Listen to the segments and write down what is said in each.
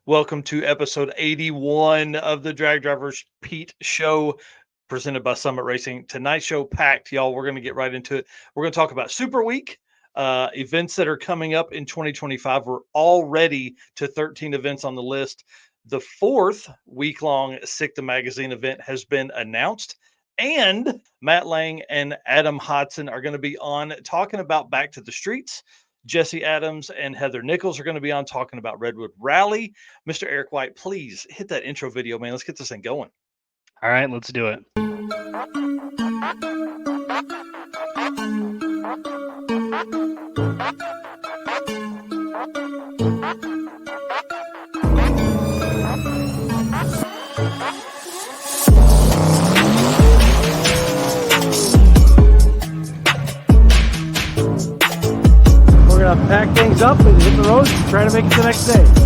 Welcome to episode 81 of the Drag Drivers Pete Show, presented by Summit Racing. Tonight's show packed, y'all. We're going to get right into it. We're going to talk about Super Week, events that are coming up in 2025. We're already to 13 events on the list. The fourth week-long Sick the Magazine event has been announced. And Matt Lang and Adam Hodson are going to be on talking about Back to the Streets. Jesse Adams and Heather Nichols are going to be on talking about Redwood Rally. Mr. Eric White, please hit that intro video, man. Let's get this thing going. All right, let's do it. We're going to pack things up and hit the road and try to make it the next day.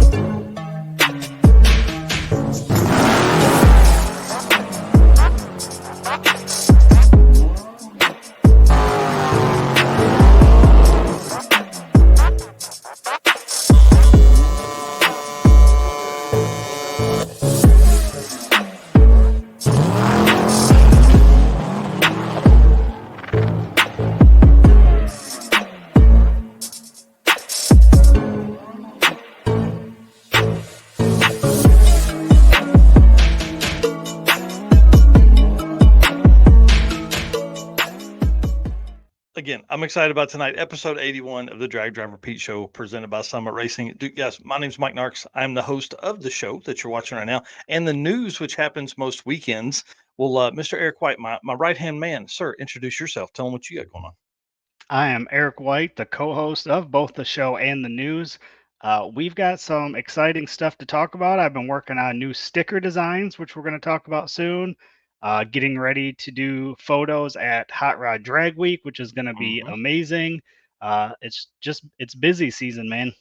Again, I'm excited about tonight, episode 81 of the Drag Driver Pete Show, presented by Summit Racing. Guys, my name's Mike Narks. I'm the host of the show that you're watching right now, and the news, which happens most weekends. Well, Mr. Eric White, my right-hand man, sir, introduce yourself. Tell them what you got going on. I am Eric White, the co-host of both the show and the news. We've got some exciting stuff to talk about. I've been working on new sticker designs, which we're going to talk about soon. Getting ready to do photos at Hot Rod Drag Week, which is going to be amazing. It's busy season, man.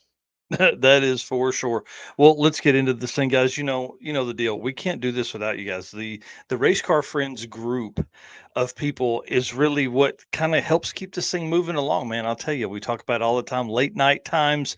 That is for sure. Well, let's get into this thing, guys. You know the deal. We can't do this without you guys. The Race Car Friends group of people is really what kind of helps keep this thing moving along, man. I'll tell you, we talk about it all the time, late night times.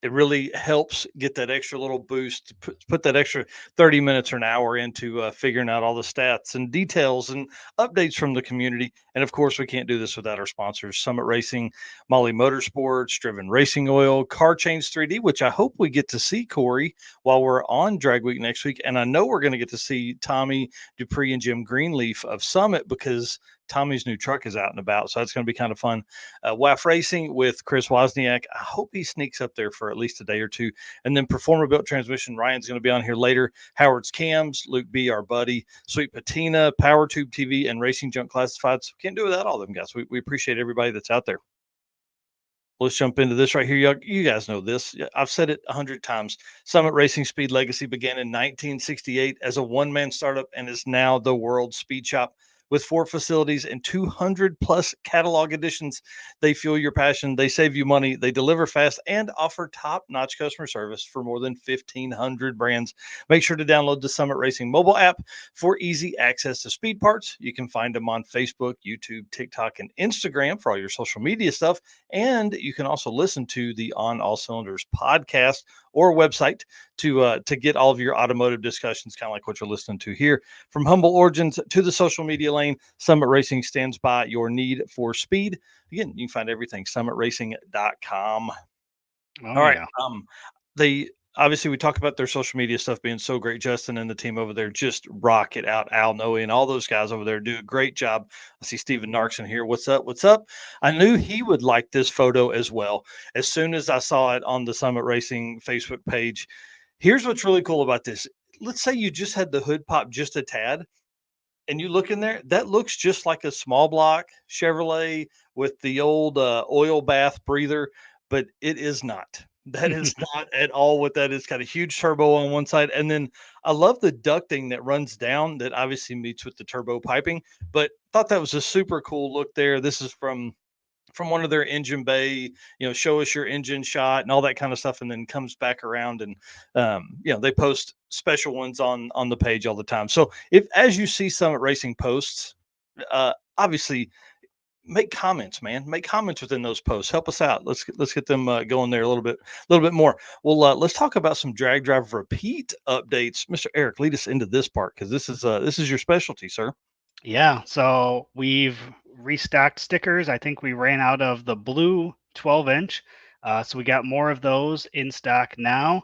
It really helps get that extra little boost, put that extra 30 minutes or an hour into figuring out all the stats and details and updates from the community. And of course, we can't do this without our sponsors, Summit Racing, Molly Motorsports, Driven Racing Oil, Car Change 3D, which I hope we get to see, Corey, while we're on Drag Week next week. And I know we're going to get to see Tommy Dupree and Jim Greenleaf of Summit because Tommy's new truck is out and about. So that's going to be kind of fun. WAF Racing with Chris Wozniak. I hope he sneaks up there for at least a day or two. And then Performer Built Transmission. Ryan's going to be on here later. Howard's Cams, Luke B., our buddy, Sweet Patina, Power Tube TV, and Racing Junk Classifieds. Can't do without all of them, guys. We appreciate everybody that's out there. Let's jump into this right here. You guys know this. I've said it 100 times. Summit Racing Speed Legacy began in 1968 as a one-man startup and is now the world's speed shop. With 4 facilities and 200 plus catalog editions, they fuel your passion, they save you money, they deliver fast, and offer top-notch customer service for more than 1,500 brands. Make sure to download the Summit Racing mobile app for easy access to speed parts. You can find them on Facebook, YouTube, TikTok, and Instagram for all your social media stuff. And you can also listen to the On All Cylinders podcast or website to get all of your automotive discussions, kind of like what you're listening to here. From humble origins to the social media lane, Summit Racing stands by your need for speed. Again, you can find everything summitracing.com. Oh, All right. yeah. They obviously we talk about their social media stuff being so great. Justin and the team over there just rock it out. Al Noe and all those guys over there do a great job. I see Steven Narkson here. What's up? What's up? I knew he would like this photo as well. As soon as I saw it on the Summit Racing Facebook page, here's what's really cool about this. Let's say you just had the hood pop just a tad and you look in there, that looks just like a small block Chevrolet with the old oil bath breather, but it is not. That is not at all what that is. Got a huge turbo on one side. And then I love the ducting that runs down that obviously meets with the turbo piping, but thought that was a super cool look there. This is from one of their engine bay, show us your engine shot and all that kind of stuff, and then comes back around and they post special ones on the page all the time. So if as you see Summit Racing posts, obviously make comments, man. Make comments within those posts. Help us out. Let's get them going there a little bit more. Well, let's talk about some drag driver repeat updates. Mr. Eric, lead us into this part because this is your specialty, sir. Yeah, so we've restocked stickers. I think we ran out of the blue 12-inch. So we got more of those in stock now.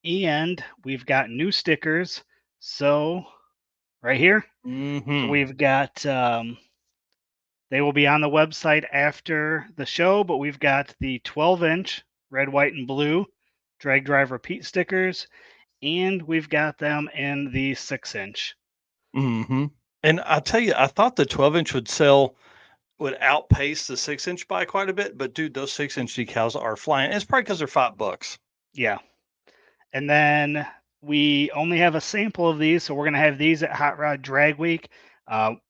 And we've got new stickers. So right here. So Mm-hmm. we've got, they will be on the website after the show, but we've got the 12-inch red, white, and blue drag drive repeat stickers. And we've got them in the 6-inch. Mm-hmm. And I tell you, I thought the 12-inch would outpace the 6-inch by quite a bit, but dude, those 6-inch decals are flying. And it's probably because they're $5. Yeah. And then we only have a sample of these, so we're going to have these at Hot Rod Drag Week.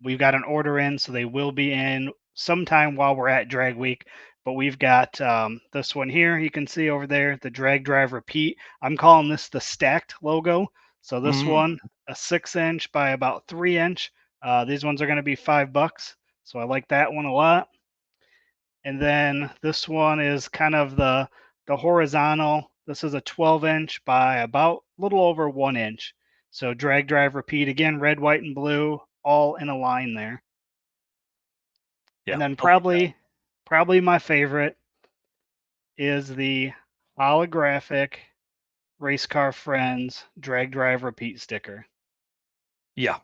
We've got an order in, so they will be in sometime while we're at Drag Week. But we've got this one here. You can see over there, the Drag Drive Repeat. I'm calling this the stacked logo. So this Mm-hmm. one, a 6-inch by about 3-inch. These ones are going to be $5. So I like that one a lot. And then this one is kind of the horizontal. This is a 12-inch by about a little over 1 inch. So drag, drive, repeat again, red, white, and blue, all in a line there. Yeah, And then I like that. probably my favorite is the holographic Race Car Friends drag, drive, repeat sticker. Yeah.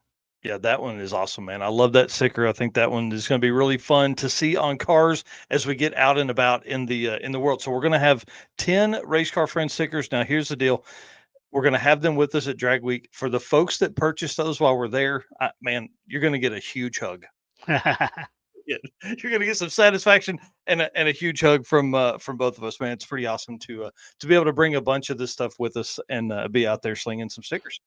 Yeah, that one is awesome, man. I love that sticker. I think that one is going to be really fun to see on cars as we get out and about in the world. So we're going to have 10 Race Car Friends stickers. Now, here's the deal. We're going to have them with us at Drag Week. For the folks that purchase those while we're there, man, you're going to get a huge hug. Yeah, you're going to get some satisfaction and a huge hug from both of us, man. It's pretty awesome to be able to bring a bunch of this stuff with us and be out there slinging some stickers.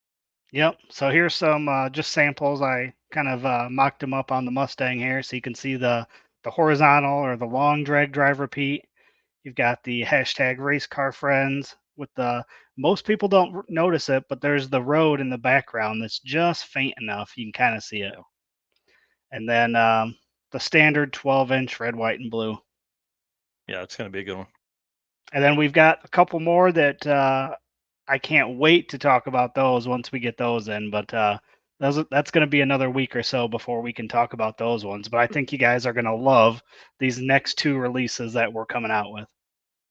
Yep. So here's some just samples. I kind of mocked them up on the Mustang here, so you can see the horizontal or the long drag, drive, repeat. You've got the hashtag race car friends with the most people don't notice it, but there's the road in the background that's just faint enough you can kind of see it. Yeah. And then the standard 12-inch red, white, and blue. Yeah, it's going to be a good one. And then we've got a couple more that I can't wait to talk about those once we get those in. But that's going to be another week or so before we can talk about those ones. But I think you guys are going to love these next two releases that we're coming out with.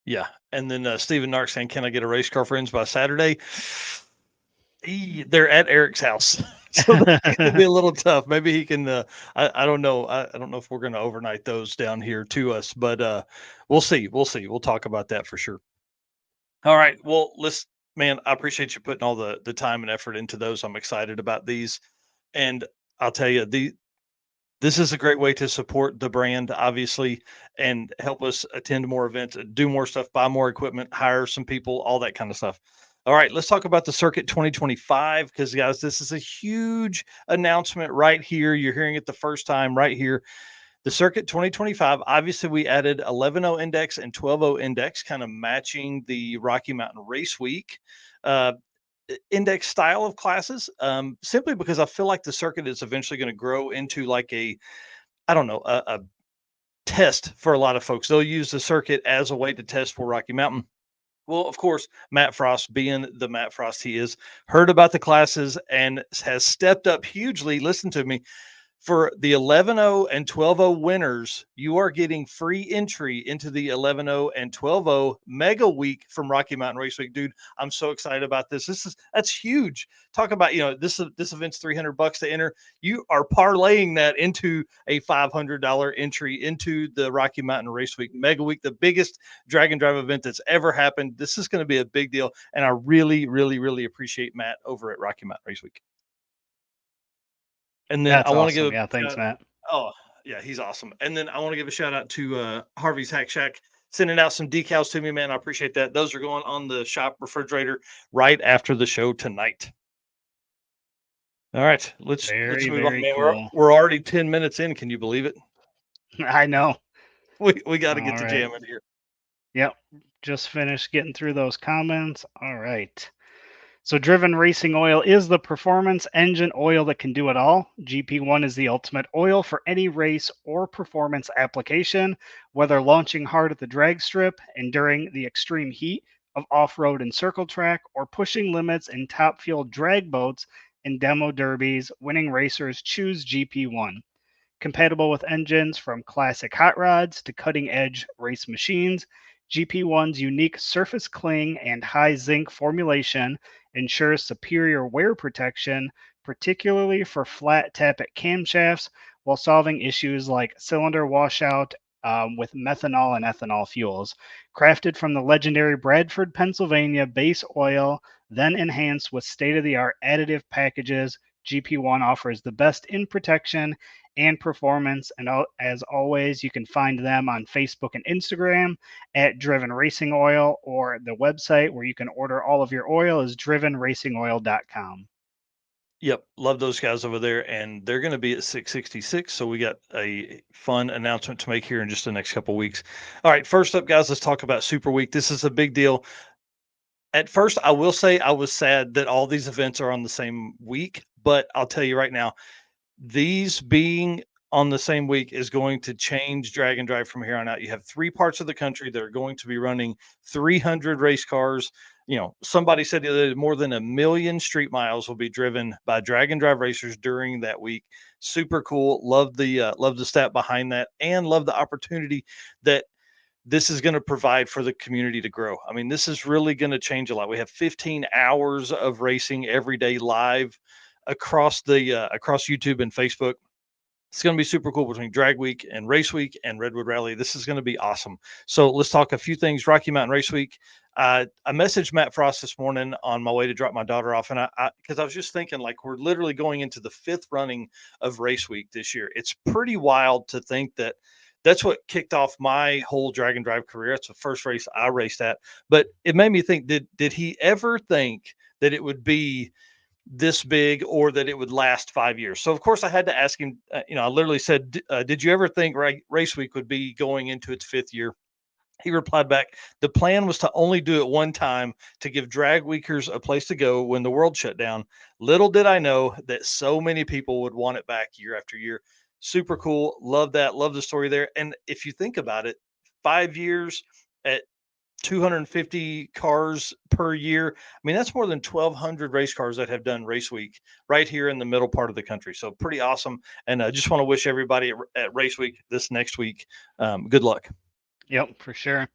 Yeah, and then Stephen Nark saying, "Can I get a race car friends by Saturday?" They're at Eric's house, so that's gonna be a little tough. Maybe he can. I don't know. I don't know if we're gonna overnight those down here to us, but we'll see. We'll see. We'll talk about that for sure. All right. Well, let's. Man, I appreciate you putting all the time and effort into those. I'm excited about these, and I'll tell you this is a great way to support the brand, obviously, and help us attend more events, do more stuff, buy more equipment, hire some people, all that kind of stuff. All right, let's talk about the Circuit 2025 because, guys, this is a huge announcement right here. You're hearing it the first time right here. The Circuit 2025, obviously, we added 11.0 index and 12.0 index, kind of matching the Rocky Mountain Race Week. Uh, Index style of classes, simply because I feel like the circuit is eventually going to grow into like I don't know, a test for a lot of folks. They'll use the circuit as a way to test for Rocky Mountain. Well, of course, Matt Frost, being the Matt Frost he is, heard about the classes and has stepped up hugely. Listen to me. For the 11.0 and 12.0 winners, you are getting free entry into the 11.0 and 12.0 mega week from Rocky Mountain Race Week. Dude, I'm so excited about this. That's huge. Talk about, this event's $300 to enter. You are parlaying that into a $500 entry into the Rocky Mountain Race Week mega week, the biggest drag and drive event that's ever happened. This is going to be a big deal. And I really, really, really appreciate Matt over at Rocky Mountain Race Week. And then I That's want to awesome. give Yeah, thanks, Matt. Oh, yeah, he's awesome. And then I want to give a shout out to Harvey's Hack Shack sending out some decals to me, man. I appreciate that. Those are going on the shop refrigerator right after the show tonight. All right, let's Very, move on, very man. cool. We're already 10 minutes in. Can you believe it? I know. We got to get All to right. jamming here. Yep. Just finished getting through those comments. All right. So, Driven Racing Oil is the performance engine oil that can do it all. GP1 is the ultimate oil for any race or performance application, whether launching hard at the drag strip, enduring the extreme heat of off road and circle track, or pushing limits in top fuel drag boats and demo derbies. Winning racers choose GP1. Compatible with engines from classic hot rods to cutting edge race machines, GP1's unique surface cling and high zinc formulation ensures superior wear protection, particularly for flat tappet camshafts, while solving issues like cylinder washout with methanol and ethanol fuels. Crafted from the legendary Bradford, Pennsylvania base oil, then enhanced with state of the art additive packages, GP1 offers the best in protection and performance. And as always, you can find them on Facebook and Instagram at Driven Racing Oil, or the website where you can order all of your oil is drivenracingoil.com. Yep, love those guys over there, and they're going to be at 666. So we got a fun announcement to make here in just the next couple weeks. All right, first up, guys, let's talk about Super Week. This is a big deal. At first, I will say I was sad that all these events are on the same week, but I'll tell you right now, these being on the same week is going to change drag and drive from here on out. You have three parts of the country that are going to be running 300 race cars. You know, somebody said the other day, more than 1 million street miles will be driven by drag and drive racers during that week. Super cool. Love the stat behind that, and love the opportunity that this is going to provide for the community to grow. I mean, this is really going to change a lot. We have 15 hours of racing every day live across YouTube and Facebook. It's going to be super cool between Drag Week and Race Week and Redwood Rally. This is going to be awesome. So let's talk a few things. Rocky Mountain Race Week. I messaged Matt Frost this morning on my way to drop my daughter off, and because I was just thinking, like, we're literally going into the 5th running of Race Week this year. It's pretty wild to think that that's what kicked off my whole drag and drive career. It's the first race I raced at, but it made me think: did he ever think that it would be this big, or that it would last 5 years? So of course I had to ask him. I literally said, "Did you ever think Race Week would be going into its 5th year?" He replied back, "The plan was to only do it one time to give drag weekers a place to go when the world shut down. Little did I know that so many people would want it back year after year." Super cool. Love that. Love the story there. And if you think about it, 5 years at 250 cars per year. I mean, that's more than 1,200 race cars that have done Race Week right here in the middle part of the country. So pretty awesome. And I just want to wish everybody at Race Week this next week good luck. Yep, for sure.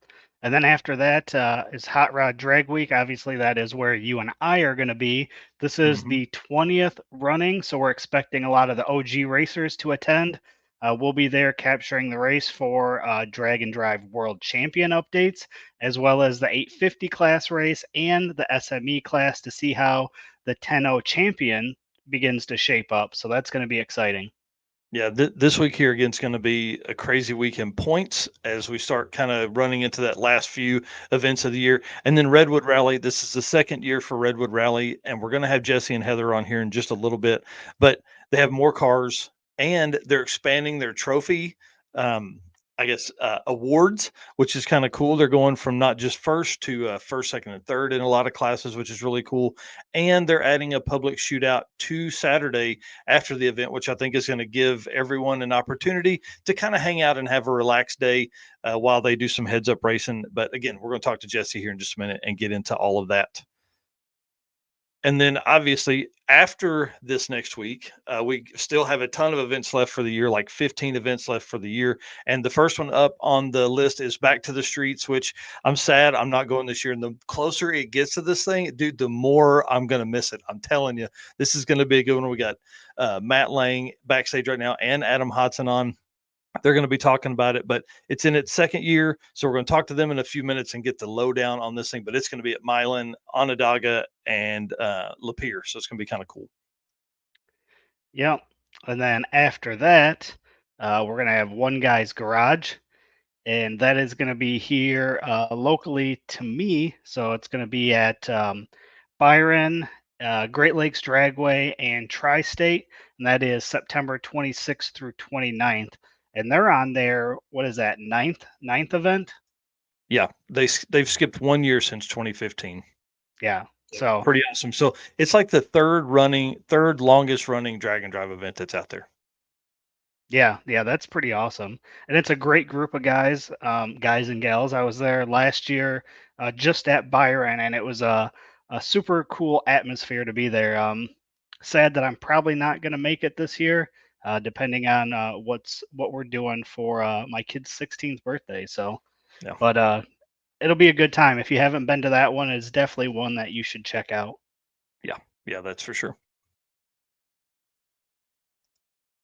And then after that is Hot Rod Drag Week. Obviously, that is where you and I are going to be. This is Mhm. the 20th running, so we're expecting a lot of the OG racers to attend. We'll be there capturing the race for Drag and Drive World Champion updates, as well as the 850 class race and the SME class to see how the 10-0 champion begins to shape up. So that's going to be exciting. Yeah, this week here again is going to be a crazy week in points as we start kind of running into that last few events of the year. And then Redwood Rally. This is the 2nd year for Redwood Rally, and we're going to have Jesse and Heather on here in just a little bit. But they have more cars, and they're expanding their trophy. Um, I guess awards, which is kind of cool. They're going from not just first to first, second, and third in a lot of classes, which is really cool. And they're adding a public shootout to Saturday after the event, which I think is going to give everyone an opportunity to kind of hang out and have a relaxed day while they do some heads up racing. But again, we're going to talk to Jesse here in just a minute and get into all of that. And then obviously after this next week, we still have a ton of events left for the year, like 15 events left for the year. And the first one up on the list is Back to the Streets, which I'm sad I'm not going this year. And the closer it gets to this thing, dude, the more I'm going to miss it. I'm telling you, this is going to be a good one. We got Matt Lang backstage right now and Adam Hodson on. They're going to be talking about it, but it's in its 2nd year. So we're going to talk to them in a few minutes and get the lowdown on this thing. But it's going to be at Milan, Onondaga, and Lapeer. So it's going to be kind of cool. Yep. And then after that, we're going to have One Guy's Garage, and that is going to be here locally to me. So it's going to be at Byron, Great Lakes Dragway, and Tri State. And that is September 26th through 29th. And they're on their, what is that, ninth event? Yeah, they've skipped 1 year since 2015. Yeah. So Pretty awesome. So it's like the third longest running drag and drive event that's out there. yeah, that's pretty awesome. And it's a great group of guys, guys and gals. I was there last year, just at Byron, and it was a super cool atmosphere to be there. Sad that I'm probably not going to make it this year, depending on what we're doing for my kid's 16th birthday. So, Yeah. but it'll be a good time. If you haven't been to that one, it's definitely one that you should check out. Yeah. Yeah, that's for sure.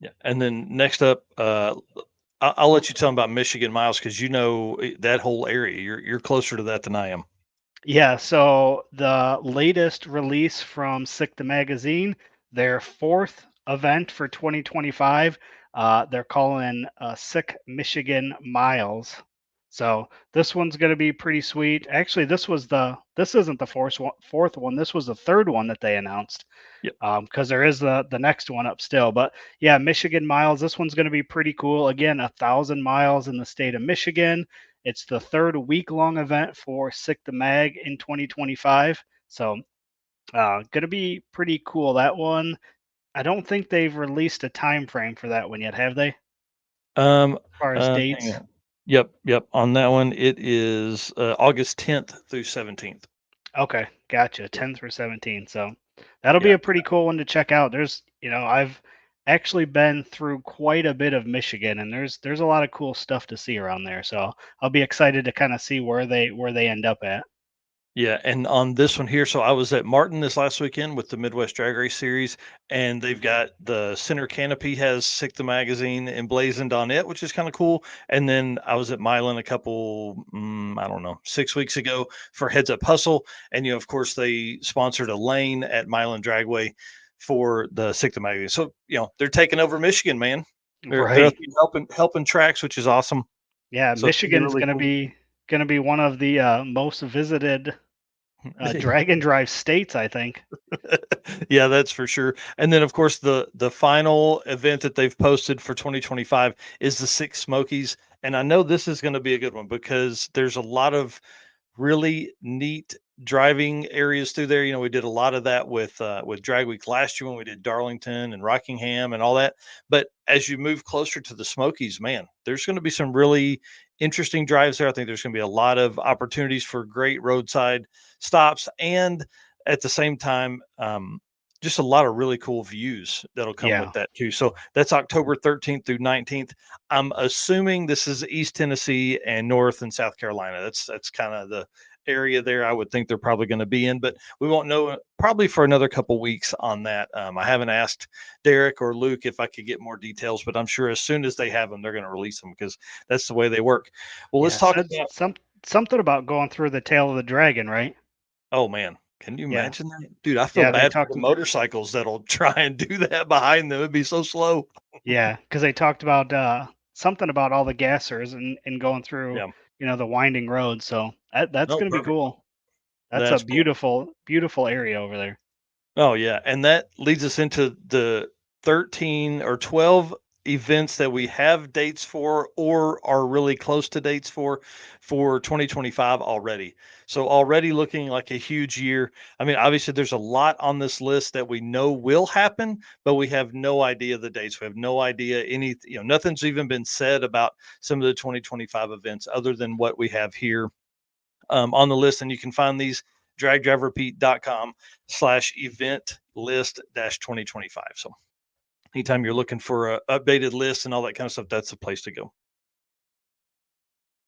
Yeah. And then next up, I'll let you tell them about Michigan Miles because you know that whole area. You're closer to that than I am. Yeah, so the latest release from SICTA Magazine, their fourth event for 2025, they're calling SICK Michigan Miles. So this one's going to be pretty sweet. Actually, this isn't the fourth one. This was the third one that they announced Yep. because there is the next one up still. But yeah, Michigan Miles. This one's going to be pretty cool. Again, 1,000 miles in the state of Michigan. It's the third week-long event for Sick the Mag in 2025. So, going to be pretty cool. That one, I don't think they've released a time frame for that one yet, have they? As far as Hang dates? on. Yep. On that one, it is August 10th through 17th. Okay, gotcha. 10 through 17. So, that'll be Yeah. a pretty cool one to check out. I've actually been through quite a bit of Michigan, and there's a lot of cool stuff to see around there. So, I'll be excited to kind of see where they end up at. Yeah, and on this one here, so I was at Martin this last weekend with the Midwest Drag Race Series, and they've got the center canopy has Sick the Magazine emblazoned on it, which is kind of cool. And then I was at Milan a couple, I don't know, 6 weeks ago for Heads Up Hustle, and of course, they sponsored a lane at Milan Dragway for the Sick the Magazine. So they're taking over Michigan, man. They're Right. up here helping tracks, which is awesome. Yeah, So it's gonna be Michigan's really cool. gonna be one of the most visited drag and drive states, I think. Yeah, that's for sure. And then of course the final event that they've posted for 2025 is the Six Smokies. And I know this is going to be a good one because there's a lot of really neat driving areas through there. We did a lot of that with Drag Week last year when we did Darlington and Rockingham and all that. But as you move closer to the Smokies, man, there's going to be some really interesting drives there. I think there's going to be a lot of opportunities for great roadside stops and at the same time, just a lot of really cool views that'll come with Yeah. that too. So that's October 13th through 19th. I'm assuming this is East Tennessee and North and South Carolina. That's kind of the area there. I would think they're probably going to be in, but we won't know probably for another couple weeks on that. I haven't asked Derek or Luke if I could get more details, but I'm sure as soon as they have them, they're going to release them because that's the way they work. Well, let's Yeah, talk said about. something about going through the tail of the dragon, right? Oh man, can you Yeah. imagine that, dude? I feel Yeah, they bad for talked the motorcycles that'll try and do that behind them. It'd be so slow. yeah, because they talked about something about all the gassers and going through, Yeah. the winding road. So that's No, gonna be perfect. cool. That's a That's cool. beautiful, beautiful area over there. Oh, yeah, and that leads us into the 13 or 12 events that we have dates for or are really close to dates for 2025 already. So already looking like a huge year. I mean, obviously there's a lot on this list that we know will happen, but we have no idea the dates. We have no idea nothing's even been said about some of the 2025 events other than what we have here on the list. And you can find these dragdriverepeat.com/event list dash 2025. So anytime you're looking for a updated list and all that kind of stuff, that's the place to go.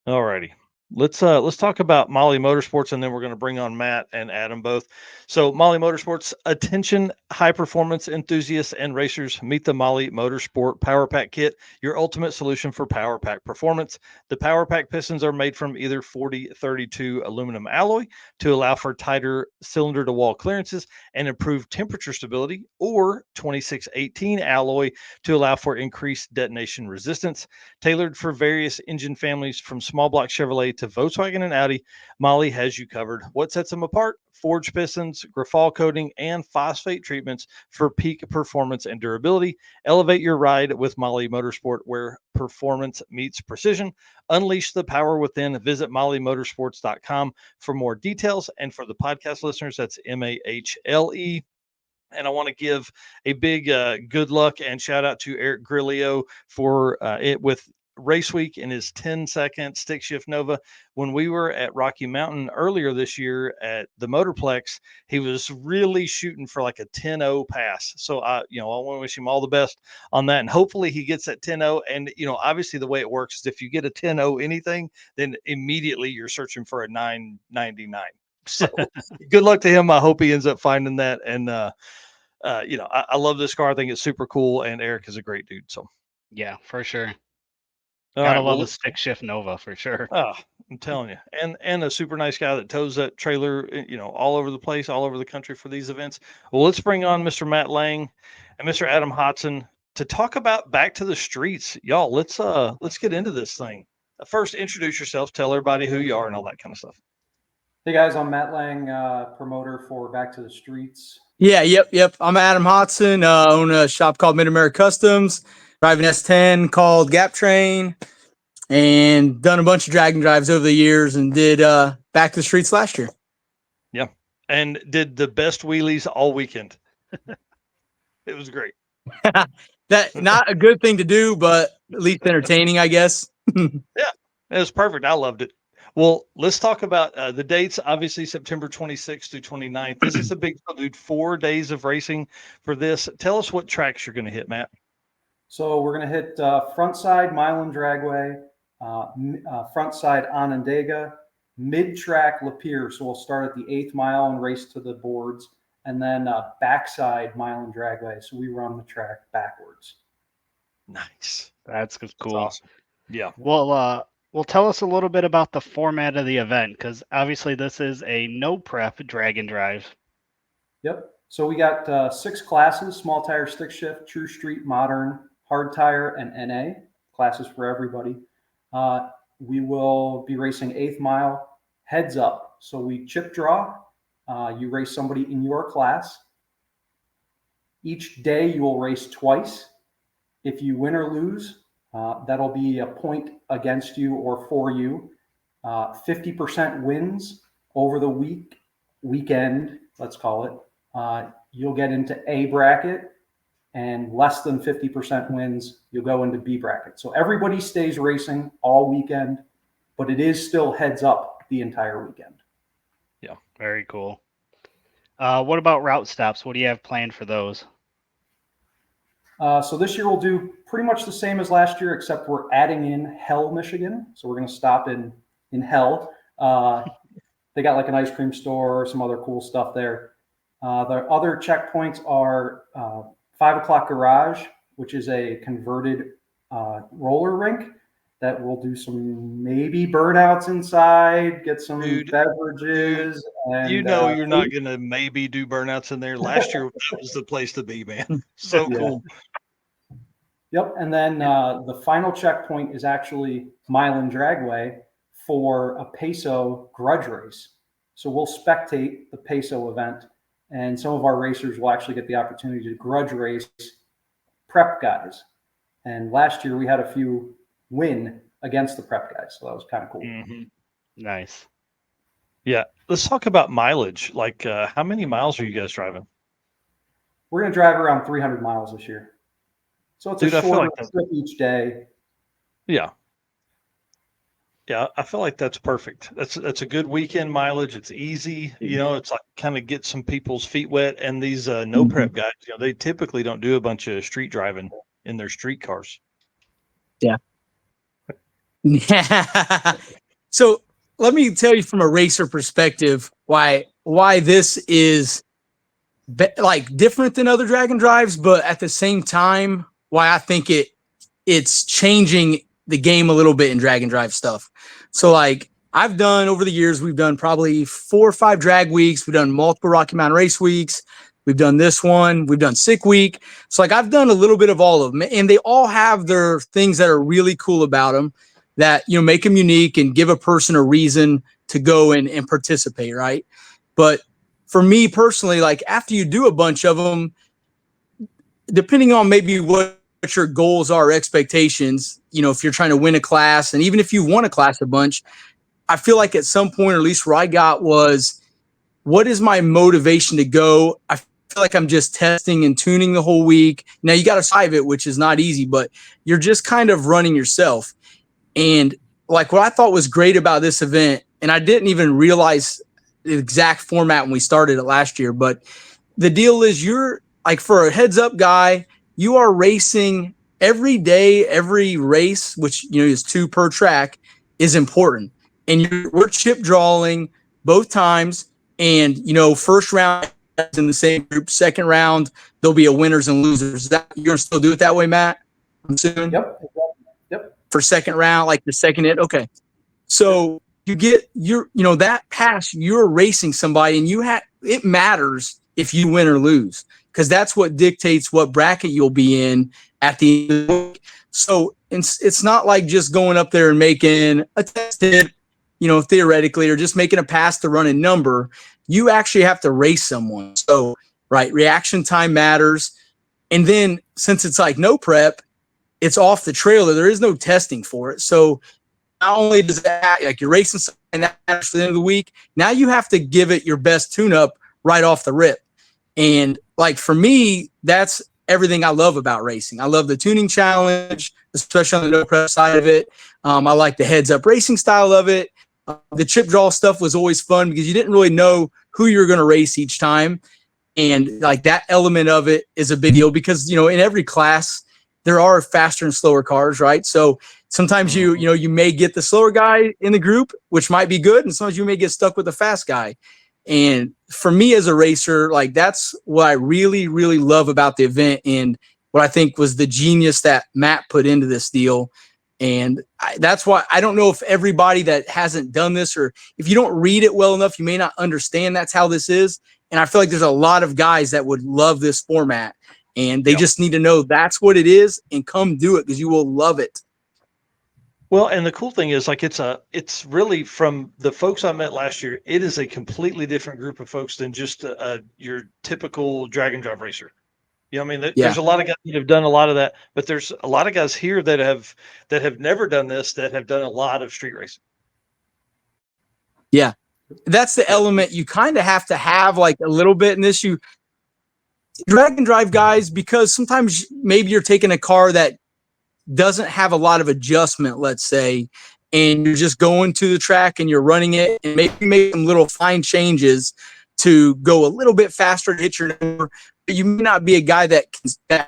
All righty. Let's talk about Molly Motorsports and then we're going to bring on Matt and Adam both. So Molly Motorsports, attention high performance enthusiasts and racers, meet the Molly Motorsport Power Pack Kit, your ultimate solution for power pack performance. The Power Pack pistons are made from either 4032 aluminum alloy to allow for tighter cylinder to wall clearances and improved temperature stability, or 2618 alloy to allow for increased detonation resistance, tailored for various engine families from small block Chevrolet to Volkswagen and Audi, Molly has you covered. What sets them apart? Forged pistons, Grafal coating, and phosphate treatments for peak performance and durability. Elevate your ride with Molly Motorsport, where performance meets precision. Unleash the power within. Visit mollymotorsports.com for more details. And for the podcast listeners, that's MAHLE. And I want to give a big good luck and shout out to Eric Grillo for it with Race Week in his 10-second stick shift Nova. When we were at Rocky Mountain earlier this year at the Motorplex, he was really shooting for like a 10-0 pass. So I want to wish him all the best on that. And hopefully he gets that 10-0. And, obviously the way it works is if you get a 10-0 anything, then immediately you're searching for a 999. So good luck to him. I hope he ends up finding that. And, I love this car. I think it's super cool. And Eric is a great dude. So, Yeah, for sure. all Gotta right, love well, the stick shift Nova for sure. I'm telling you, and a super nice guy that tows that trailer, all over the place, all over the country for these events. Well, let's bring on Mr. Matt Lang and Mr. Adam Hodson to talk about back to the streets, y'all. Let's get into this thing. First, introduce yourself, tell everybody who you are, and all that kind of stuff. Hey guys, I'm Matt Lang, promoter for Back to the Streets. Yeah, yep. I'm Adam Hodson. Own a shop called Mid America Customs. Drive an S10 called Gap Train, and done a bunch of drag and drives over the years, and did Back to the Streets last year. Yeah, and did the best wheelies all weekend. It was great. That not a good thing to do, but at least entertaining, I guess. Yeah, it was perfect. I loved it. Well, let's talk about the dates. Obviously, September 26th through 29th. This is a big dude. 4 days of racing for this. Tell us what tracks you're going to hit, Matt. So we're going to hit front side Milan Dragway, front side Onondaga, mid-track Lapeer. So we'll start at the 8th mile and race to the boards, and then backside Milan Dragway. So we run the track backwards. Nice. That's cool. That's awesome. Yeah. Well, tell us a little bit about the format of the event, because obviously this is a no prep drag and drive. Yep. So we got 6 classes: small tire, stick shift, true street, modern, hard tire, and NA classes for everybody. We will be racing 8th mile heads up. So we chip draw. You race somebody in your class. Each day you will race twice. If you win or lose, that'll be a point against you or for you. 50% wins over the weekend, let's call it. You'll get into A bracket, and less than 50% wins, you'll go into B bracket. So everybody stays racing all weekend, but it is still heads up the entire weekend. Yeah, very cool. What about route stops? What do you have planned for those? So this year we'll do pretty much the same as last year, except we're adding in Hell, Michigan. So we're going to stop in Hell. They got like an ice cream store, some other cool stuff there. The other checkpoints are 5 o'clock Garage, which is a converted roller rink that will do some maybe burnouts inside, get some beverages. And, you're not going to maybe do burnouts in there. Last year, that was the place to be, man. So cool. Yep. And then the final checkpoint is actually Milan Dragway for a Peso grudge race. So we'll spectate the Peso event, and some of our racers will actually get the opportunity to grudge race prep guys. And last year we had a few win against the prep guys. So that was kind of cool. Mm-hmm. Nice. Yeah. Let's talk about mileage. Like, how many miles are you guys driving? We're going to drive around 300 miles this year. So it's a shorter trip each day. Yeah. Yeah, I feel like that's perfect. That's a good weekend mileage. It's easy. It's like kind of get some people's feet wet. And these no prep guys, they typically don't do a bunch of street driving in their street cars. Yeah. So let me tell you from a racer perspective why this is like different than other drag and drives, but at the same time, why I think it's changing the game a little bit in drag and drive stuff. So like I've done over the years, we've done probably 4 or 5 drag weeks. We've done multiple Rocky Mountain race weeks. We've done this one. We've done Sick Week. So like I've done a little bit of all of them, and they all have their things that are really cool about them. that, make them unique and give a person a reason to go and participate, right? But for me personally, like after you do a bunch of them, depending on maybe what your goals are, expectations, if you're trying to win a class, and even if you won a class a bunch, I feel like at some point, or at least where I got was, what is my motivation to go? I feel like I'm just testing and tuning the whole week. Now you got to survive it, which is not easy, but you're just kind of running yourself. And like what I thought was great about this event, and I didn't even realize the exact format when we started it last year, but the deal is you're like, for a heads up guy, you are racing every day, every race, which, is 2 per track, is important. And we're chip drawing both times. And, first round is in the same group. Second round, there'll be a winners and losers. You're going to still do it that way, Matt? I'm assuming? Yep. For second round, like the second hit? Okay. So you get that pass, you're racing somebody, and it matters if you win or lose, because that's what dictates what bracket you'll be in at the end of the week. So it's not like just going up there and making a test hit, theoretically, or just making a pass to run a number. You actually have to race someone. So, right, reaction time matters. And then since it's like no prep, it's off the trailer. There is no testing for it. So not only does that, like, you're racing something and that matters for the end of the week, now you have to give it your best tune-up right off the rip. And like for me, that's everything I love about racing. I love the tuning challenge, especially on the no prep side of it. I like the heads up racing style of it. The chip draw stuff was always fun because you didn't really know who you were going to race each time. And like that element of it is a big deal because, in every class, there are faster and slower cars, right? So sometimes you may get the slower guy in the group, which might be good. And sometimes you may get stuck with the fast guy. And for me as a racer, like that's what I really, really love about the event and what I think was the genius that Matt put into this deal. And that's why I don't know if everybody that hasn't done this, or if you don't read it well enough, you may not understand that's how this is. And I feel like there's a lot of guys that would love this format, and they just need to know that's what it is and come do it because you will love it. Well, and the cool thing is, like, it's really, from the folks I met last year, it is a completely different group of folks than just your typical drag and drive racer. I mean, there's a lot of guys that have done a lot of that, but there's a lot of guys here that have never done this, that have done a lot of street racing. Yeah, that's the element you kind of have to have, like, a little bit in this. You drag and drive guys, because sometimes maybe you're taking a car that doesn't have a lot of adjustment, let's say, and you're just going to the track and you're running it and maybe make some little fine changes to go a little bit faster to hit your number. But you may not be a guy that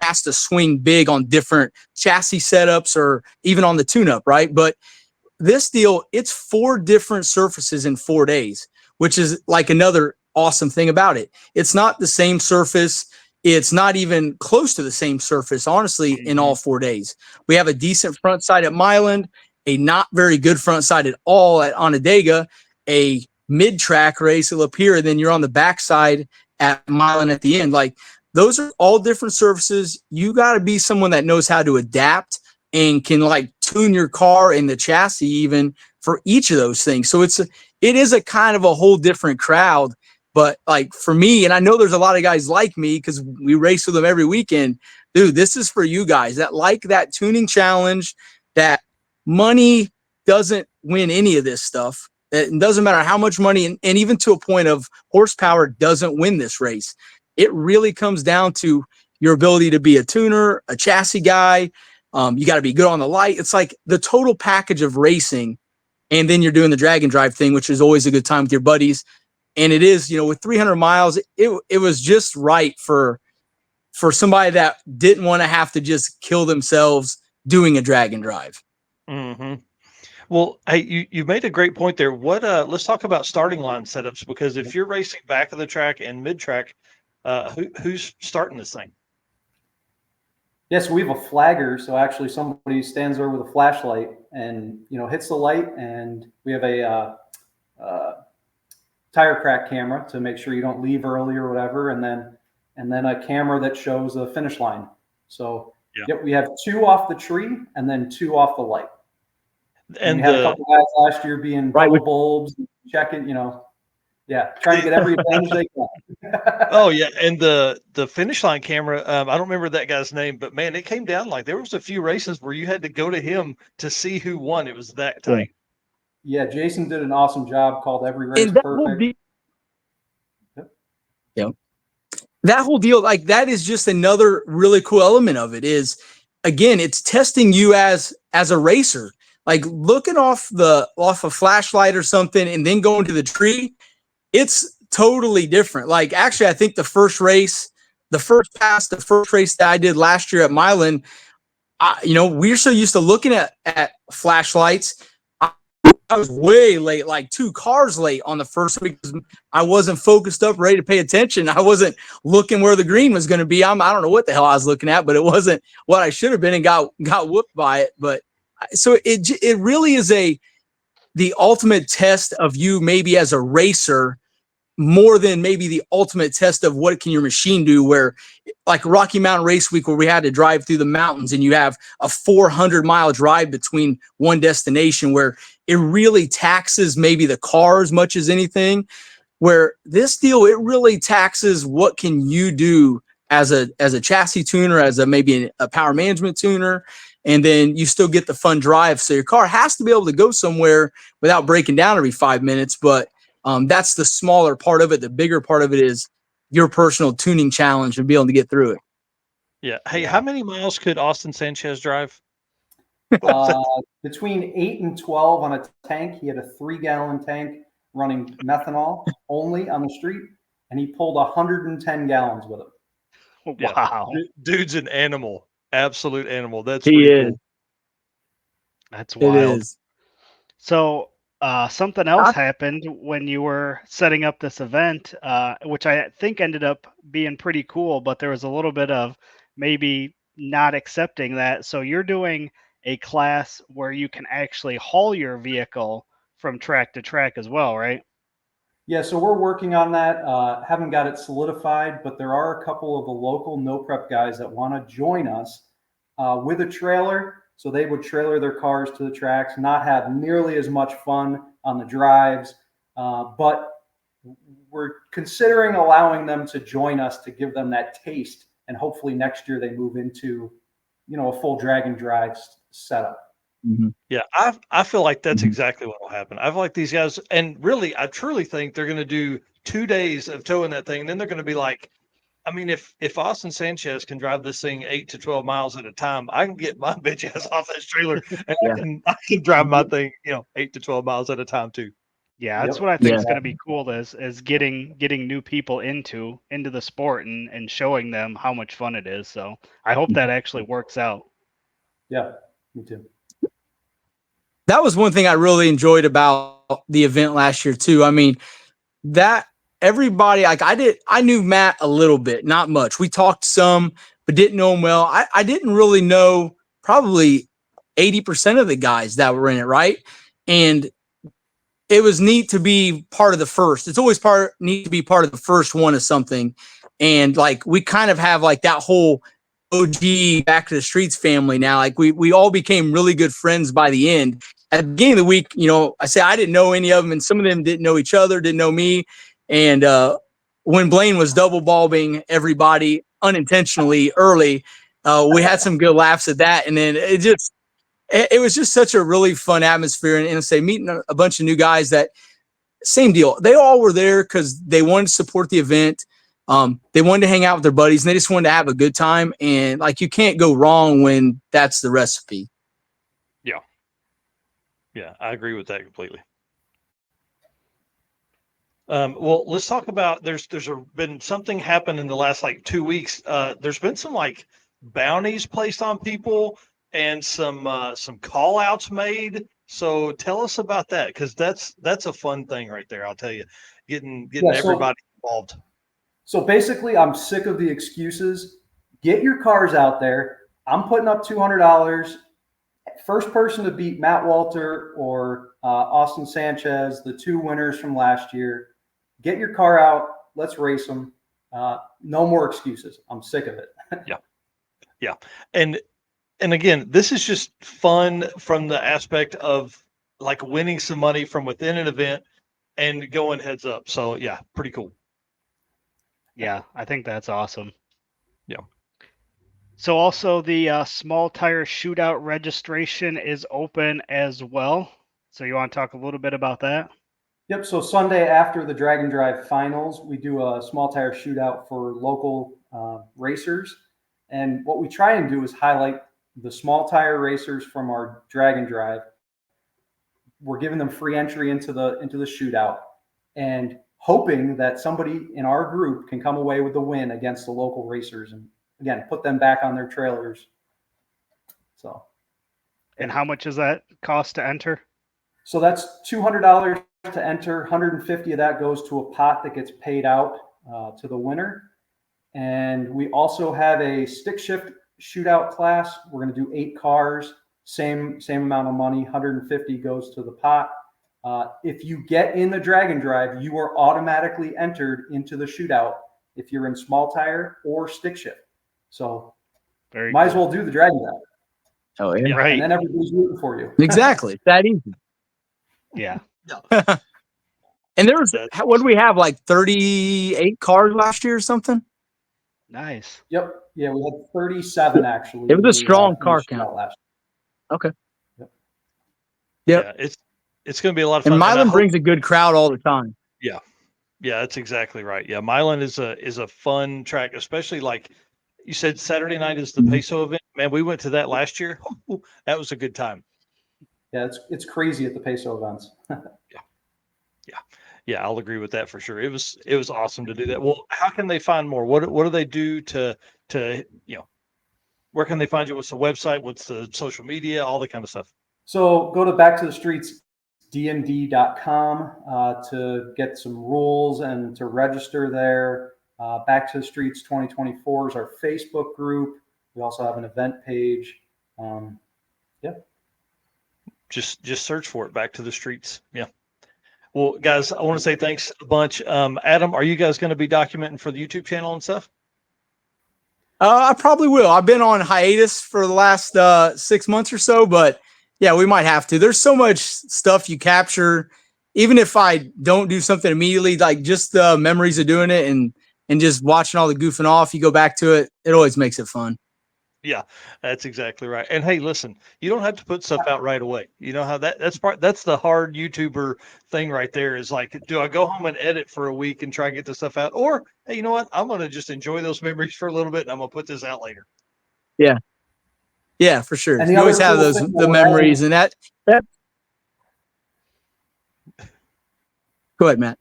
has to swing big on different chassis setups or even on the tune-up, right? But this deal, it's 4 different surfaces in 4 days, which is like another awesome thing about it. It's not the same surface. It's not even close to the same surface, honestly, in all 4 days. We have a decent front side at Milan, a not very good front side at all at Onondaga, a mid-track race at Lapeer, and then you're on the backside at Milan at the end. Like, those are all different surfaces. You got to be someone that knows how to adapt and can, like, tune your car and the chassis even for each of those things. So it is a kind of a whole different crowd. But like for me, and I know there's a lot of guys like me because we race with them every weekend, dude, this is for you guys that like that tuning challenge, that money doesn't win any of this stuff. It doesn't matter how much money, and even to a point of horsepower doesn't win this race. It really comes down to your ability to be a tuner, a chassis guy. You got to be good on the light. It's like the total package of racing. And then you're doing the drag and drive thing, which is always a good time with your buddies. And it is, with 300 miles, it was just right for somebody that didn't want to have to just kill themselves doing a drag and drive. Mm-hmm. Well, hey, you made a great point there. Let's talk about starting line setups, because if you're racing back of the track and mid track, who's starting this thing? Yes, we have a flagger. So actually somebody stands there with a flashlight and, hits the light, and we have a tire crack camera to make sure you don't leave early or whatever. And then a camera that shows a finish line. So yep, we have 2 off the tree and then 2 off the light. And we And had a couple guys last year being Right, double bulbs, checking, trying to get every advantage they can. oh yeah, and the finish line camera. I don't remember that guy's name, but man, it came down like there was a few races where you had to go to him to see who won. It was that tight. Yeah, Jason did an awesome job. Called every race And that whole perfect. deal, that whole deal, like that is just another really cool element of it. Is again, it's testing you as a racer. Like looking off a flashlight or something, and then going to the tree. It's totally different. Like actually, I think the first race that I did last year at Milan, we're so used to looking at flashlights. I was way late, like 2 cars late on the first week because I wasn't focused up, ready to pay attention. I wasn't looking where the green was going to be. I don't know what the hell I was looking at, but it wasn't what I should have been, and got whooped by it. But so it really is the ultimate test of you maybe as a racer, more than maybe the ultimate test of what can your machine do, where like Rocky Mountain Race Week, where we had to drive through the mountains and you have a 400-mile drive between one destination, where it really taxes maybe the car as much as anything, where this deal, it really taxes what can you do as a chassis tuner, as maybe a power management tuner, and then you still get the fun drive. So your car has to be able to go somewhere without breaking down every 5 minutes, but that's the smaller part of it. The bigger part of it is your personal tuning challenge and be able to get through it. Yeah. Hey, how many miles could Austin Sanchez drive? Between 8 and 12 on a tank. He had a 3-gallon tank running methanol only on the street, and he pulled 110 gallons with him. Yeah. Wow. Dude's an animal, absolute animal. That's He pretty is. cool. That's It wild. is. So something else happened when you were setting up this event, which I think ended up being pretty cool, but there was a little bit of maybe not accepting that. So you're doing a class where you can actually haul your vehicle from track to track as well, right? Yeah, so we're working on that. Haven't got it solidified, but there are a couple of the local no prep guys that want to join us with a trailer. So they would trailer their cars to the tracks, not have nearly as much fun on the drives, but we're considering allowing them to join us to give them that taste, and hopefully next year they move into, a full drag and drive setup. Mm-hmm. Yeah, I feel like that's exactly what will happen. I feel like these guys, and really, I truly think they're going to do 2 days of towing that thing. And then they're going to be like, I mean, if Austin Sanchez can drive this thing 8 to 12 miles at a time, I can get my bitch ass off that trailer, and I can drive my thing, 8 to 12 miles at a time too. Yeah, that's what I think is going to be cool is getting new people into the sport and showing them how much fun it is. So I hope that actually works out. Yeah, me too. That was one thing I really enjoyed about the event last year too. I mean, that everybody, like I knew Matt a little bit, not much. We talked some, but didn't know him well. I didn't really know probably 80% of the guys that were in it, right? And it was neat to be part of the first. It's always neat to be part of the first one of something. And like we kind of have like that whole OG Back to the Streets family now. Like we all became really good friends by the end. At the beginning of the week, I say I didn't know any of them, and some of them didn't know each other, didn't know me. And when Blaine was double bulbing everybody unintentionally early, we had some good laughs at that. And then it was just such a really fun atmosphere. And say meeting a bunch of new guys that same deal. They all were there because they wanted to support the event. They wanted to hang out with their buddies, and they just wanted to have a good time. And like, you can't go wrong when that's the recipe. Yeah, I agree with that completely. Well, let's talk about there's been something happen in the last 2 weeks. There's been some bounties placed on people and some call outs made. So tell us about that, because that's a fun thing right there. I'll tell you, getting everybody involved. So basically, I'm sick of the excuses. Get your cars out there. I'm putting up $200. First person to beat Matt Walter or Austin Sanchez, the 2 winners from last year. Get your car out. Let's race them. No more excuses. I'm sick of it. Yeah. And and again, this is just fun from the aspect of like winning some money from within an event and going heads up. So yeah, pretty cool. Yeah, I think that's awesome. Yeah. So also the small tire shootout registration is open as well. So you want to talk a little bit about that? Yep. So Sunday after the Drag and Drive finals, we do a small tire shootout for local racers. And what we try and do is highlight the small tire racers from our Drag and Drive. We're giving them free entry into the shootout, and hoping that somebody in our group can come away with the win against the local racers, and again put them back on their trailers. So. And how much does that cost to enter? So that's $200 to enter. 150 of that goes to a pot that gets paid out to the winner. And we also have a stick shift shootout class. We're going to do 8 cars, same amount of money. 150 goes to the pot. If you get in the Drag and Drive, you are automatically entered into the shootout if you're in small tire or stick shift. So might as well do the Drag and Drive. Oh yeah, right. And then everybody's rooting for you. Exactly. That easy. Yeah. And there was, what did we have, like 38 cars last year or something? Nice. Yep. Yeah, we had 37 actually. It was a strong car count. Last year. Okay. Yep. Yeah, it's going to be a lot of fun. And Milan brings a good crowd all the time. Yeah. Yeah, that's exactly right. Yeah, Milan is a fun track, especially like you said, Saturday night is the Peso event. Man, we went to that last year. Ooh, that was a good time. Yeah, it's crazy at the Peso events. Yeah, I'll agree with that for sure. It was awesome to do that. Well, how can they find more? What do they do to where can they find you? What's the website? What's the social media? All the kind of stuff. So go to Back to the Streets dnd.com to get some rules and to register there. Back to the Streets 2024 is our Facebook group. We also have an event page. Just search for it. Back to the Streets. Yeah. Well, guys, I want to say thanks a bunch. Adam, are you guys going to be documenting for the YouTube channel and stuff? I probably will. I've been on hiatus for the last 6 months or so, but yeah, we might have to. There's so much stuff you capture, even if I don't do something immediately, like just the memories of doing it and just watching all the goofing off. You go back to it. It always makes it fun. Yeah, that's exactly right. And hey, listen, you don't have to put stuff out right away. You know how that's the hard YouTuber thing right there is like, do I go home and edit for a week and try and get the stuff out? Or, hey, you know what? I'm going to just enjoy those memories for a little bit and I'm going to put this out later. Yeah. Yeah, for sure. And You always have the memories and that. Go ahead, Matt.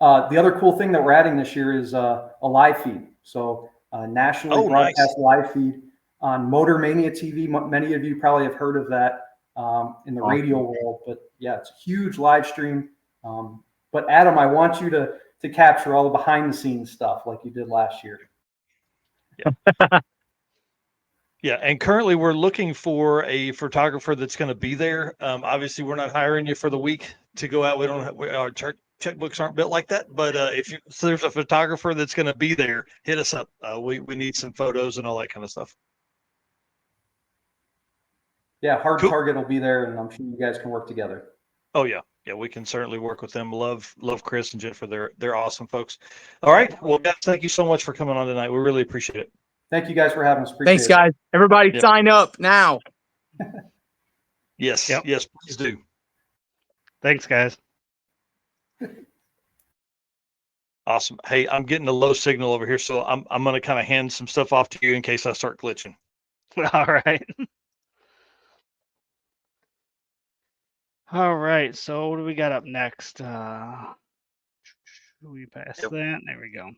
The other cool thing that we're adding this year is a live feed. So nationally broadcast live feed on Motor Mania TV. Many of you probably have heard of that in the radio world, but yeah, it's a huge live stream. But Adam, I want you to capture all the behind the scenes stuff like you did last year. Yeah. Yeah, and currently we're looking for a photographer that's going to be there. Obviously, we're not hiring you for the week to go out. We don't have, our checkbooks aren't built like that. But if there's a photographer that's going to be there, hit us up. We need some photos and all that kind of stuff. Yeah, Hard Target will be there, and I'm sure you guys can work together. Oh yeah, yeah, we can certainly work with them. Love Chris and Jennifer. They're awesome folks. All right, well, guys, thank you so much for coming on tonight. We really appreciate it. Thank you guys for having us. Thanks, guys. Everybody sign up now. Yes. Yep. Yes, please do. Thanks, guys. Awesome. Hey, I'm getting a low signal over here, so I'm going to kind of hand some stuff off to you in case I start glitching. All right. All right. So what do we got up next? We pass that. There we go.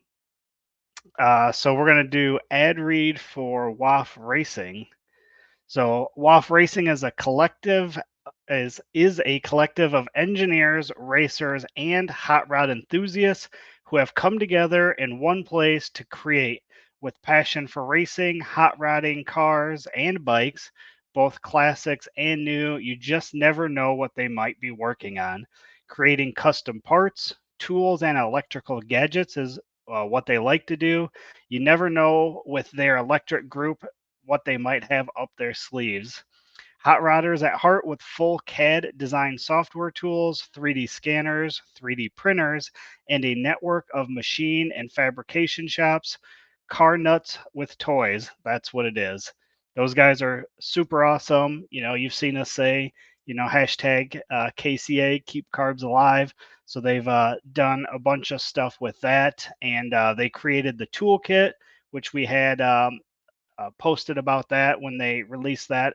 So we're going to do ad read for WAF Racing. So WAF Racing is a collective is a collective of engineers, racers, and hot rod enthusiasts who have come together in one place to create with passion for racing, hot rodding, cars, and bikes, both classics and new. You just never know what they might be working on. Creating custom parts, tools, and electrical gadgets is what they like to do. You never know with their electric group what they might have up their sleeves. Hot Rodders at heart with full CAD design software tools, 3D scanners, 3D printers, and a network of machine and fabrication shops. Car nuts with toys. That's what it is. Those guys are super awesome. You've seen us say, hashtag KCA, keep carbs alive. So they've done a bunch of stuff with that. And they created the toolkit, which we had posted about that when they released that.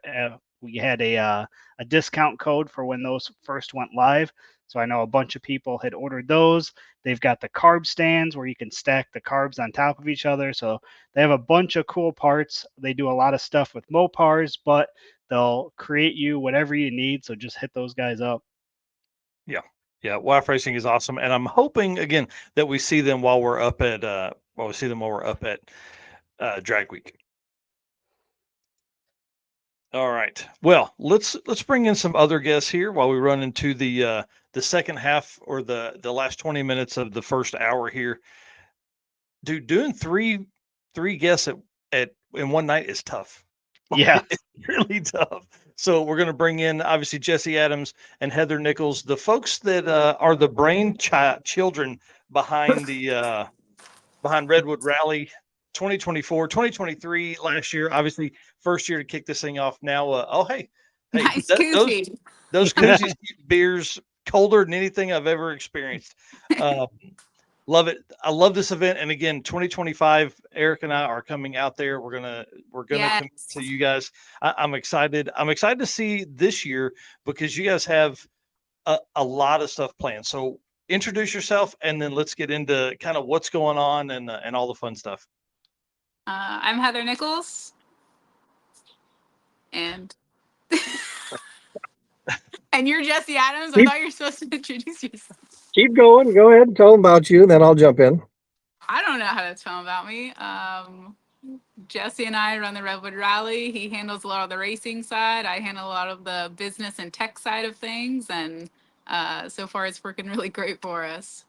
We had a discount code for when those first went live. So I know a bunch of people had ordered those. They've got the carb stands where you can stack the carbs on top of each other. So they have a bunch of cool parts. They do a lot of stuff with Mopars, but they'll create you whatever you need. So just hit those guys up. Yeah. Yeah. WAF Racing is awesome. And I'm hoping again that we see them while we're up at Drag Week. All right. Well, let's bring in some other guests here while we run into the second half or the last 20 minutes of the first hour here. Dude, doing three guests at in one night is tough. Yeah. It's really tough. So we're going to bring in obviously Jesse Adams and Heather Nichols, the folks that are the children behind the behind Redwood Rally 2024, 2023 last year, obviously first year to kick this thing off. Now, hey, Nice koozie. those koozies keep beers colder than anything I've ever experienced. Love it. I love this event. And again, 2025, Eric and I are coming out there. We're gonna Yes. come to you guys. I'm excited. I'm excited to see this year because you guys have a lot of stuff planned. So introduce yourself and then let's get into kind of what's going on and all the fun stuff. I'm Heather Nichols, and and you're Jesse Adams. I thought you were supposed to introduce yourself. Keep going. Go ahead and tell them about you, then I'll jump in. I don't know how to tell him about me. Jesse and I run the Redwood Rally. He handles a lot of the racing side. I handle a lot of the business and tech side of things, and so far it's working really great for us.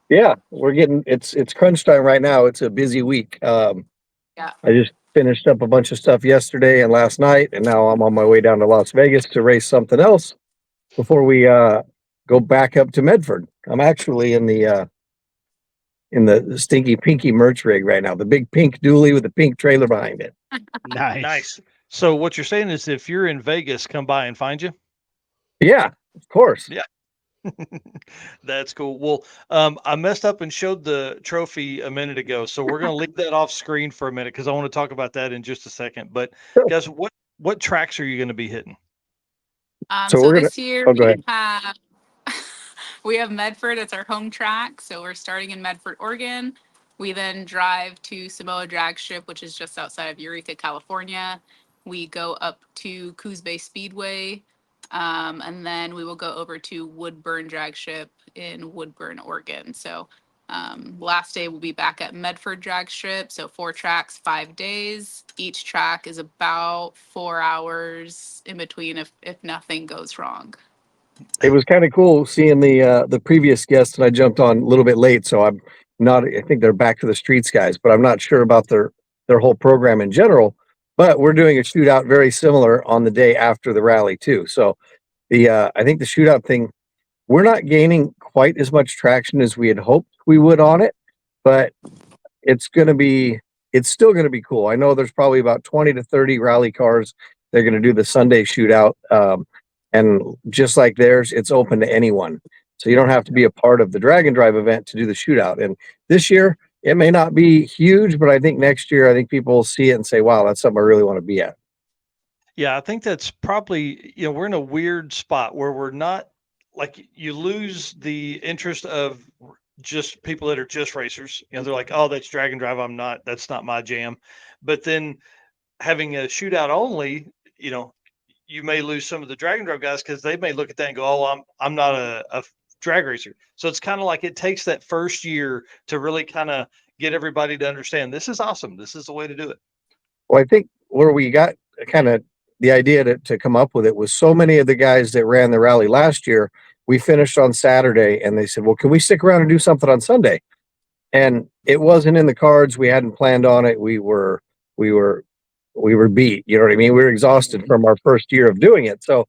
Yeah, we're getting it's crunch time right now. It's a busy week. Yeah. I just finished up a bunch of stuff yesterday and last night, and now I'm on my way down to Las Vegas to race something else before we go back up to Medford. I'm actually in the stinky pinky merch rig right now, the big pink dually with the pink trailer behind it. Nice. So what you're saying is if you're in Vegas, come by and find you. Yeah, of course. Yeah. That's cool. Well, I messed up and showed the trophy a minute ago, so we're going to leave that off screen for a minute because I want to talk about that in just a second. But guys, what tracks are you going to be hitting? So this year go ahead. we have Medford. It's our home track. So we're starting in Medford, Oregon. We then drive to Samoa Drag Strip, which is just outside of Eureka, California. We go up to Coos Bay Speedway. And then we will go over to Woodburn Drag Strip in Woodburn, Oregon. So last day we'll be back at Medford Drag Strip. So 4 tracks, 5 days. Each track is about 4 hours in between if nothing goes wrong. It was kind of cool seeing the previous guests, and I jumped on a little bit late, so I think they're Back to the Streets guys, but I'm not sure about their whole program in general. But we're doing a shootout very similar on the day after the rally too. So I think the shootout thing, we're not gaining quite as much traction as we had hoped we would on it, but it's still going to be cool. I know there's probably about 20 to 30 rally cars. They're going to do the Sunday shootout. And just like theirs, it's open to anyone. So you don't have to be a part of the Drag and Drive event to do the shootout. And this year, it may not be huge, but I think next year, I think people will see it and say, wow, that's something I really want to be at. Yeah, I think that's probably, we're in a weird spot where we're not like you lose the interest of just people that are just racers. They're like, oh, that's Drag and Drive. That's not my jam. But then having a shootout only, you may lose some of the Drag and Drive guys because they may look at that and go, oh, I'm not a drag racer. So it's kind of like it takes that first year to really kind of get everybody to understand this is awesome. This is the way to do it. Well, I think where we got kind of the idea to come up with it was so many of the guys that ran the rally last year, we finished on Saturday and they said, well, can we stick around and do something on Sunday? And it wasn't in the cards. We hadn't planned on it. We were we were beat. You know what I mean? We were exhausted from our first year of doing it. So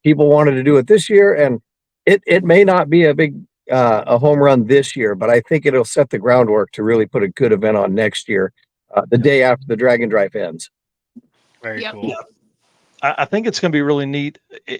people wanted to do it this year, and it may not be a home run this year, but I think it'll set the groundwork to really put a good event on next year, the day after the Dragon Drive ends. Very Yep. cool. I think it's going to be really neat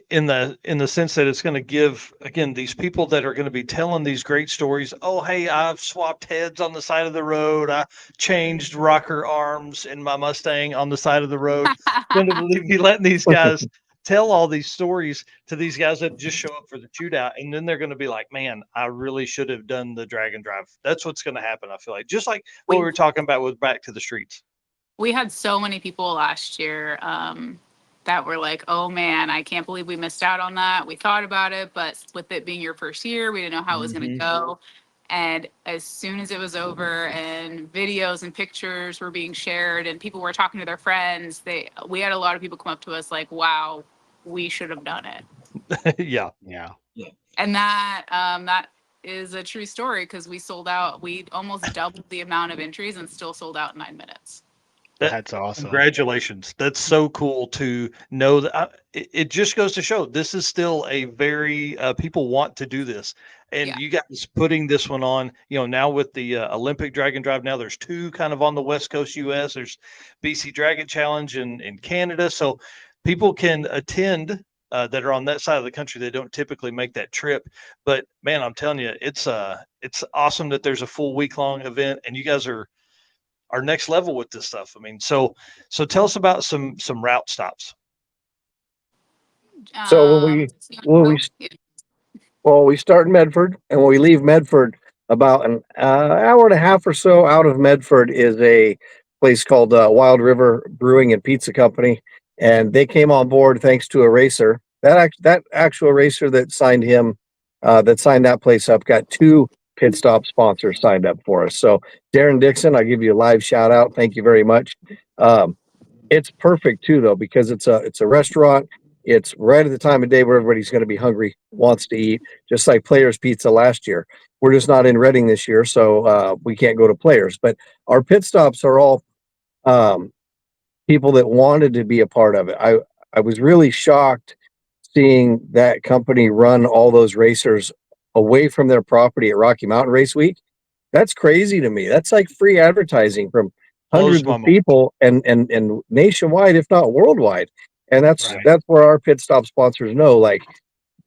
in the sense that it's going to give again these people that are going to be telling these great stories. Oh, hey, I've swapped heads on the side of the road. I changed rocker arms in my Mustang on the side of the road. Going to be letting these guys tell all these stories to these guys that just show up for the shootout, and then they're going to be like, "Man, I really should have done the Dragon Drive." That's what's going to happen. I feel like just like what we were talking about with Back to the Streets. We had so many people last year that were like, oh man, I can't believe we missed out on that. We thought about it, but with it being your first year, we didn't know how it was going to go. And as soon as it was over and videos and pictures were being shared and people were talking to their friends, we had a lot of people come up to us like, wow, we should have done it. Yeah. And that is a true story because we sold out. We almost doubled the amount of entries and still sold out in 9 minutes. That's awesome. Congratulations. That's so cool to know that it just goes to show this is still a very people want to do this. And you guys putting this one on, now with the Olympic Dragon Drive, now there's 2 kind of on the West Coast US. There's BC Dragon Challenge in Canada. So people can attend that are on that side of the country. They don't typically make that trip. But man, I'm telling you, it's awesome that there's a full week-long event and you guys are next level with this stuff. I mean, so tell us about some route stops. So we start in Medford, and when we leave Medford, about an hour and a half or so out of Medford is a place called Wild River Brewing and Pizza Company, and they came on board thanks to a racer. That actual racer that signed that place up got 2 pit stop sponsors signed up for us. So Darren Dixon, I'll give you a live shout out. Thank you very much. It's perfect too, though, because it's a restaurant. It's right at the time of day where everybody's going to be hungry, wants to eat, just like Players Pizza last year. We're just not in Reading this year, so we can't go to Players. But our pit stops are all people that wanted to be a part of it. I was really shocked seeing that company run all those racers away from their property at Rocky Mountain Race Week. That's crazy to me. That's like free advertising from hundreds of people and nationwide, if not worldwide. And that's where our pit stop sponsors know, like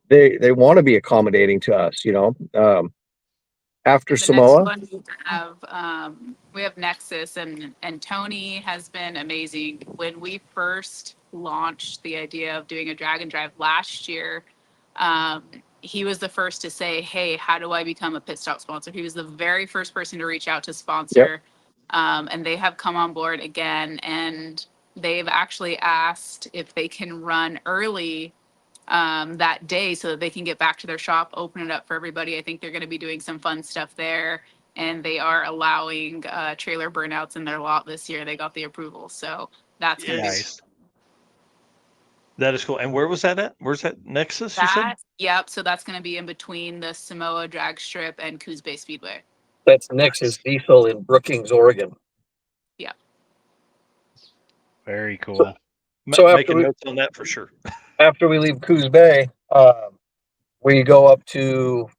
they want to be accommodating to us, after Samoa. Next one we have Nexus and Tony has been amazing. When we first launched the idea of doing a Dragon Drive last year, he was the first to say, hey, how do I become a pit stop sponsor? He was the very first person to reach out to sponsor. And they have come on board again, and they've actually asked if they can run early that day so that they can get back to their shop, open it up for everybody. I think they're going to be doing some fun stuff there, and they are allowing trailer burnouts in their lot this year. They got the approval, so that's going to be nice. That is cool. And where was that at? Where's that Nexus? You said? Yep. So that's going to be in between the Samoa Drag Strip and Coos Bay Speedway. That's Nexus Diesel in Brookings, Oregon. Yeah. Very cool. So making notes on that for sure. After we leave Coos Bay, we go up to,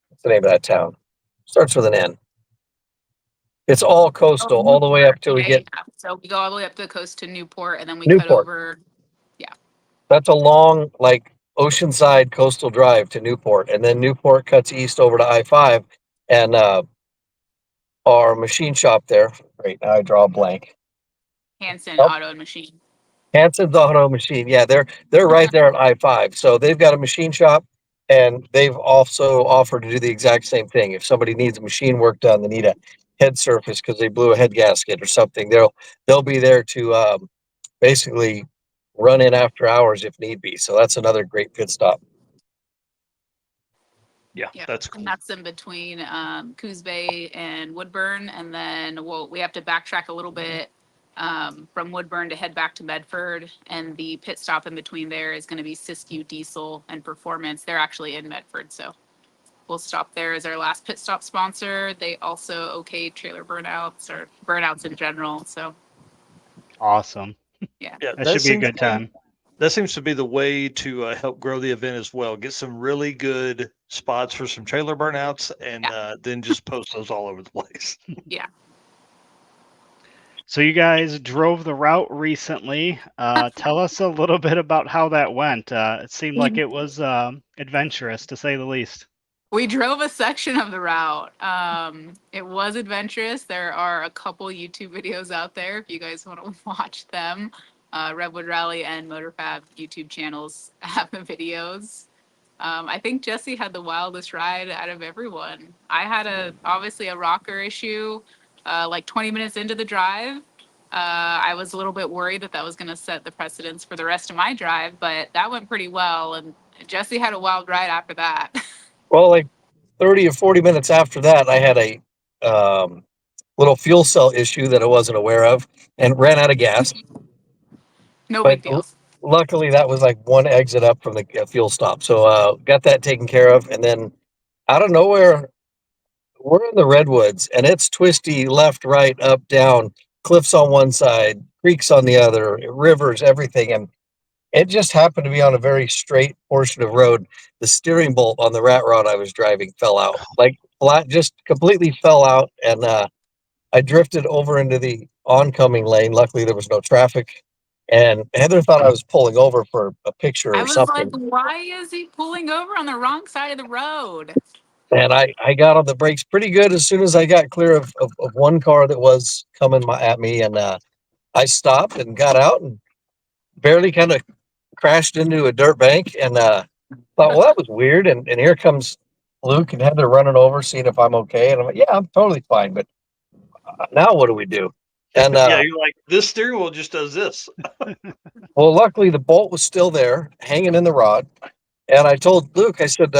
what's the name of that town? Starts with an N. It's all coastal, all the way up till we get. So we go all the way up the coast to Newport, and then we Newport. cut over. Yeah. That's a long, like, oceanside coastal drive to Newport, and then Newport cuts east over to I-5, and our machine shop there. Right now, I draw a blank. Hanson Auto and Machine. Hanson's Auto Machine. Yeah, they're right there at I-5. So they've got a machine shop, and they've also offered to do the exact same thing. If somebody needs machine work done, they need a head surface because they blew a head gasket or something, they'll be there to basically run in after hours if need be. So that's another great pit stop. Yeah, that's cool. And that's in between Coos Bay and Woodburn, and then we have to backtrack a little bit from Woodburn to head back to Medford, and the pit stop in between there is going to be Siskiyou Diesel and Performance. They're actually in Medford, so we'll stop there as our last pit stop sponsor. They also trailer burnouts or burnouts in general. So Awesome. Yeah, That should be a good time. That seems to be the way to help grow the event as well. Get some really good spots for some trailer burnouts, and then just post those all over the place. Yeah. So you guys drove the route recently. Tell us a little bit about how that went. It seemed like it was adventurous, to say the least. We drove a section of the route. It was adventurous. There are a couple YouTube videos out there if you guys want to watch them. Redwood Rally and MotorFab YouTube channels have the videos. I think Jesse had the wildest ride out of everyone. I had obviously a rocker issue like 20 minutes into the drive. I was a little bit worried that was going to set the precedence for the rest of my drive, but that went pretty well. And Jesse had a wild ride after that. Well, like 30 or 40 minutes after that, I had a little fuel cell issue that I wasn't aware of and ran out of gas. No But big deals. luckily, that was like one exit up from the fuel stop. So got that taken care of. And then out of nowhere, we're in the Redwoods and it's twisty left, right, up, down, cliffs on one side, creeks on the other, rivers, everything. And it just happened to be on a very straight portion of road. The steering bolt on the rat rod I was driving fell out, like flat, just completely fell out. And I drifted over into the oncoming lane. Luckily, there was no traffic. And Heather thought I was pulling over for a picture I or was like, something. why is he pulling over on the wrong side of the road? And I got on the brakes pretty good as soon as I got clear of one car that was coming at me. And I stopped and got out and barely kind of crashed into a dirt bank and thought, well, that was weird. And here comes Luke and Heather running over, seeing if I'm okay. And I'm like, yeah, I'm totally fine. But now what do we do? And Yeah, you're like, this steering wheel just does this. well, luckily the bolt was still there, hanging in the rod. And I told Luke, I said,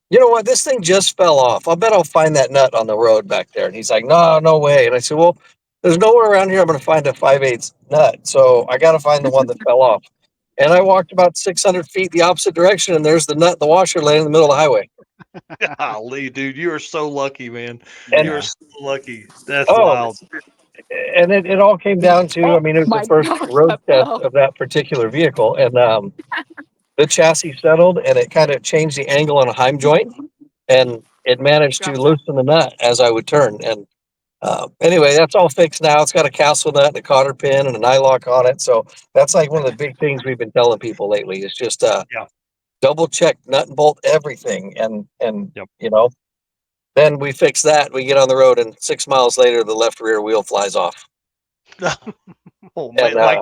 you know what? This thing just fell off. I bet I'll find that nut on the road back there. And he's like, no, no way. And I said, well, there's nowhere around here I'm going to find a 5/8 nut. So I got to find the one that fell off. And I walked about 600 feet the opposite direction, and there's the nut, the washer laying in the middle of the highway. Golly, dude, you are so lucky, man. And You are so lucky. That's oh, wild. and it all came down to, I mean, it was the My first gosh, road that test fell. of that particular vehicle. And the chassis settled, and it kind of changed the angle on a Heim joint, and it managed to Drops off. loosen the nut as I would turn. And anyway, that's all fixed now. It's got a castle nut and a cotter pin and a nylock on it. So that's like one of the big things we've been telling people lately is just Yeah. double check nut and bolt everything. And Yep. you know, then we fix that. We get on the road, and 6 miles later, the left rear wheel flies off. Oh man, And like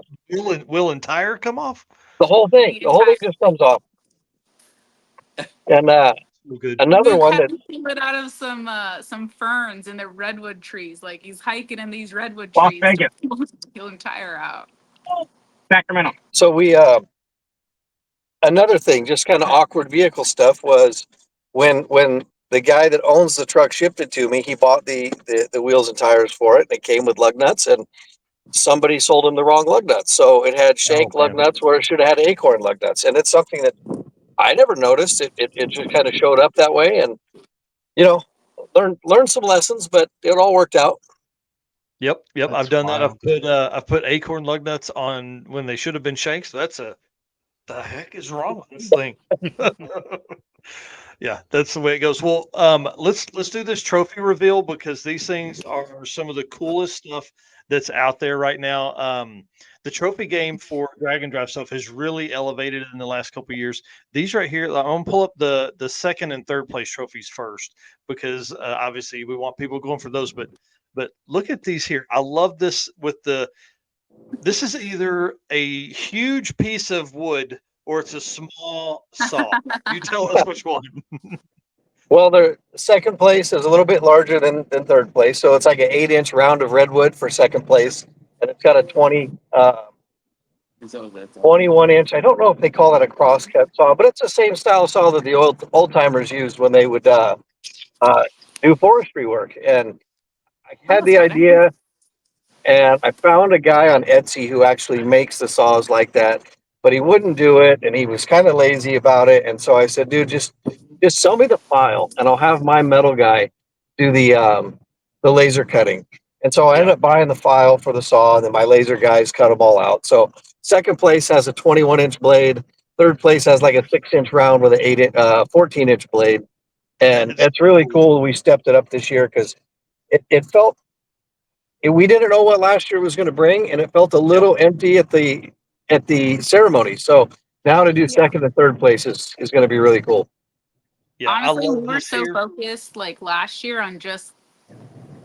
wheel and tire come off? the whole thing just comes off. And So good. another Luke one had that to pull it out of some ferns in the redwood trees. Like he's hiking in these redwood Las trees Vegas. to pull his wheel and tire out. Sacramento. so we another thing, just kind of awkward vehicle stuff, was when the guy that owns the truck shipped it to me, he bought the wheels and tires for it, and it came with lug nuts, and somebody sold him the wrong lug nuts. So it had shank lug nuts where it should have had acorn lug nuts. And it's something that I never noticed. It just kind of showed up that way, and learned some lessons, but it all worked out. Yep. That's I've done that. wild. I've put acorn lug nuts on when they should have been shanks. So the heck is wrong with this thing? Yeah, that's the way it goes. Well, let's do this trophy reveal because these things are some of the coolest stuff that's out there right now. The trophy game for drag and drive stuff has really elevated in the last couple of years. These right here, I'm gonna pull up the second and third place trophies first because obviously we want people going for those. But look at these here. I love this with this is either a huge piece of wood or it's a small saw. You tell us which one. Well, the second place is a little bit larger than third place. So it's like an 8-inch round of redwood for second place. And it's got a 21 inch. I don't know if they call that a crosscut saw, but it's the same style saw that the old timers used when they would do forestry work. And I had the idea, and I found a guy on Etsy who actually makes the saws like that, but he wouldn't do it, and he was kind of lazy about it. And so I said, dude, just sell me the file, and I'll have my metal guy do the laser cutting. And so I ended up buying the file for the saw, and then my laser guys cut them all out. So second place has a 21-inch blade. Third place has like a 6-inch round with a 14-inch blade. And it's really cool. We stepped it up this year because it felt, we didn't know what last year was going to bring, and it felt a little empty at the ceremony. So now to do second and third place is going to be really cool. Yeah, Honestly, I love we were this so here. focused like last year on just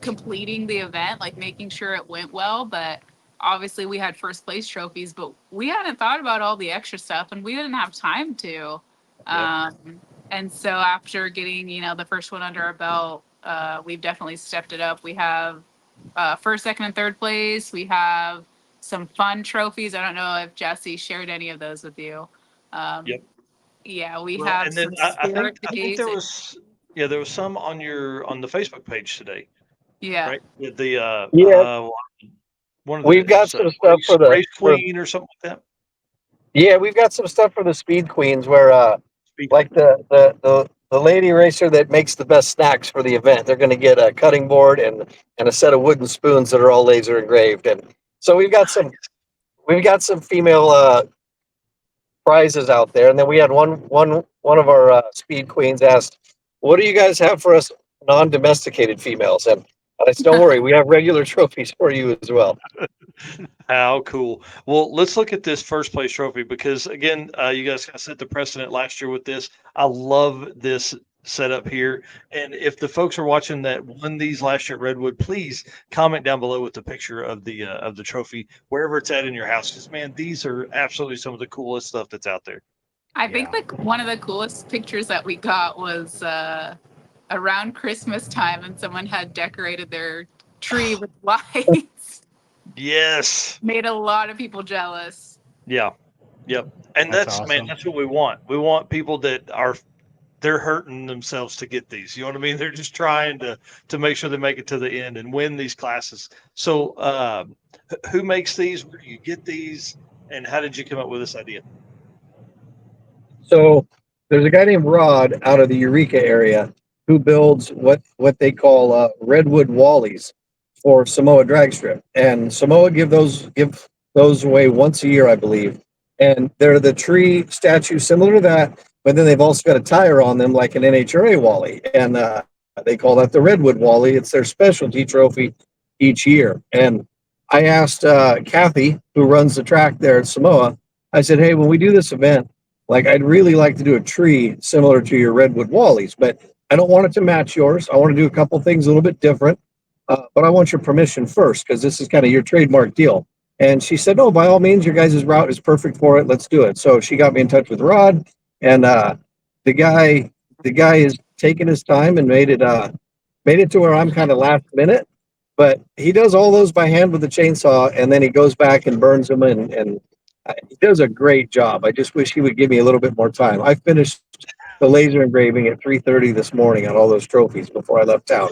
completing the event, like making sure it went well. But obviously, we had first place trophies, but we hadn't thought about all the extra stuff, and we didn't have time to. And so after getting, the first one under our belt, we've definitely stepped it up. We have first, second, and third place. We have some fun trophies. I don't know if Jesse shared any of those with you. Yep. Yeah, we Well, have and then some I spirit think days. there was some on the Facebook page today, Yeah. right? With the Yeah, one of we've the got some stuff for race queen or something like that. yeah, we've got some stuff for the speed queens where Speed like queen. the lady racer that makes the best snacks for the event, they're going to get a cutting board and a set of wooden spoons that are all laser engraved. And so we've got some female prizes out there. And then we had one of our speed queens asked, "What do you guys have for us non-domesticated females?" And I said, "Don't worry, we have regular trophies for you as well." How cool. Well, let's look at this first place trophy because, again, you guys kind of set the precedent last year with this. I love this setup here. And if the folks are watching that won these last year at Redwood, please comment down below with the picture of the trophy, wherever it's at in your house. Because, man, these are absolutely some of the coolest stuff that's out there. I think one of the coolest pictures that we got was around Christmas time, and someone had decorated their tree with lights. Yes. Made a lot of people jealous. Yeah. Yep. And That's that's awesome. man, that's what we want. We want people that they're hurting themselves to get these. You know what I mean? They're just trying to make sure they make it to the end and win these classes. So, who makes these? Where do you get these? And how did you come up with this idea? So there's a guy named Rod out of the Eureka area who builds what they call Redwood Wallies for Samoa drag strip, and Samoa give those away once a year, I believe. And they're the tree statue similar to that, but then they've also got a tire on them like an NHRA Wally, and they call that the Redwood Wally. It's their specialty trophy each year. And I asked Kathy, who runs the track there at Samoa, I said, "Hey, when we do this event, like, I'd really like to do a tree similar to your Redwood Wallies, but I don't want it to match yours. I want to do a couple things a little bit different, but I want your permission first because this is kind of your trademark deal." And she said, "No, by all means, your guys' route is perfect for it. Let's do it." So she got me in touch with Rod, and the guy is taking his time and made it to where I'm kind of last minute, but he does all those by hand with the chainsaw, and then he goes back and burns them and he does a great job. I just wish he would give me a little bit more time. I finished the laser engraving at 3:30 this morning on all those trophies before I left town.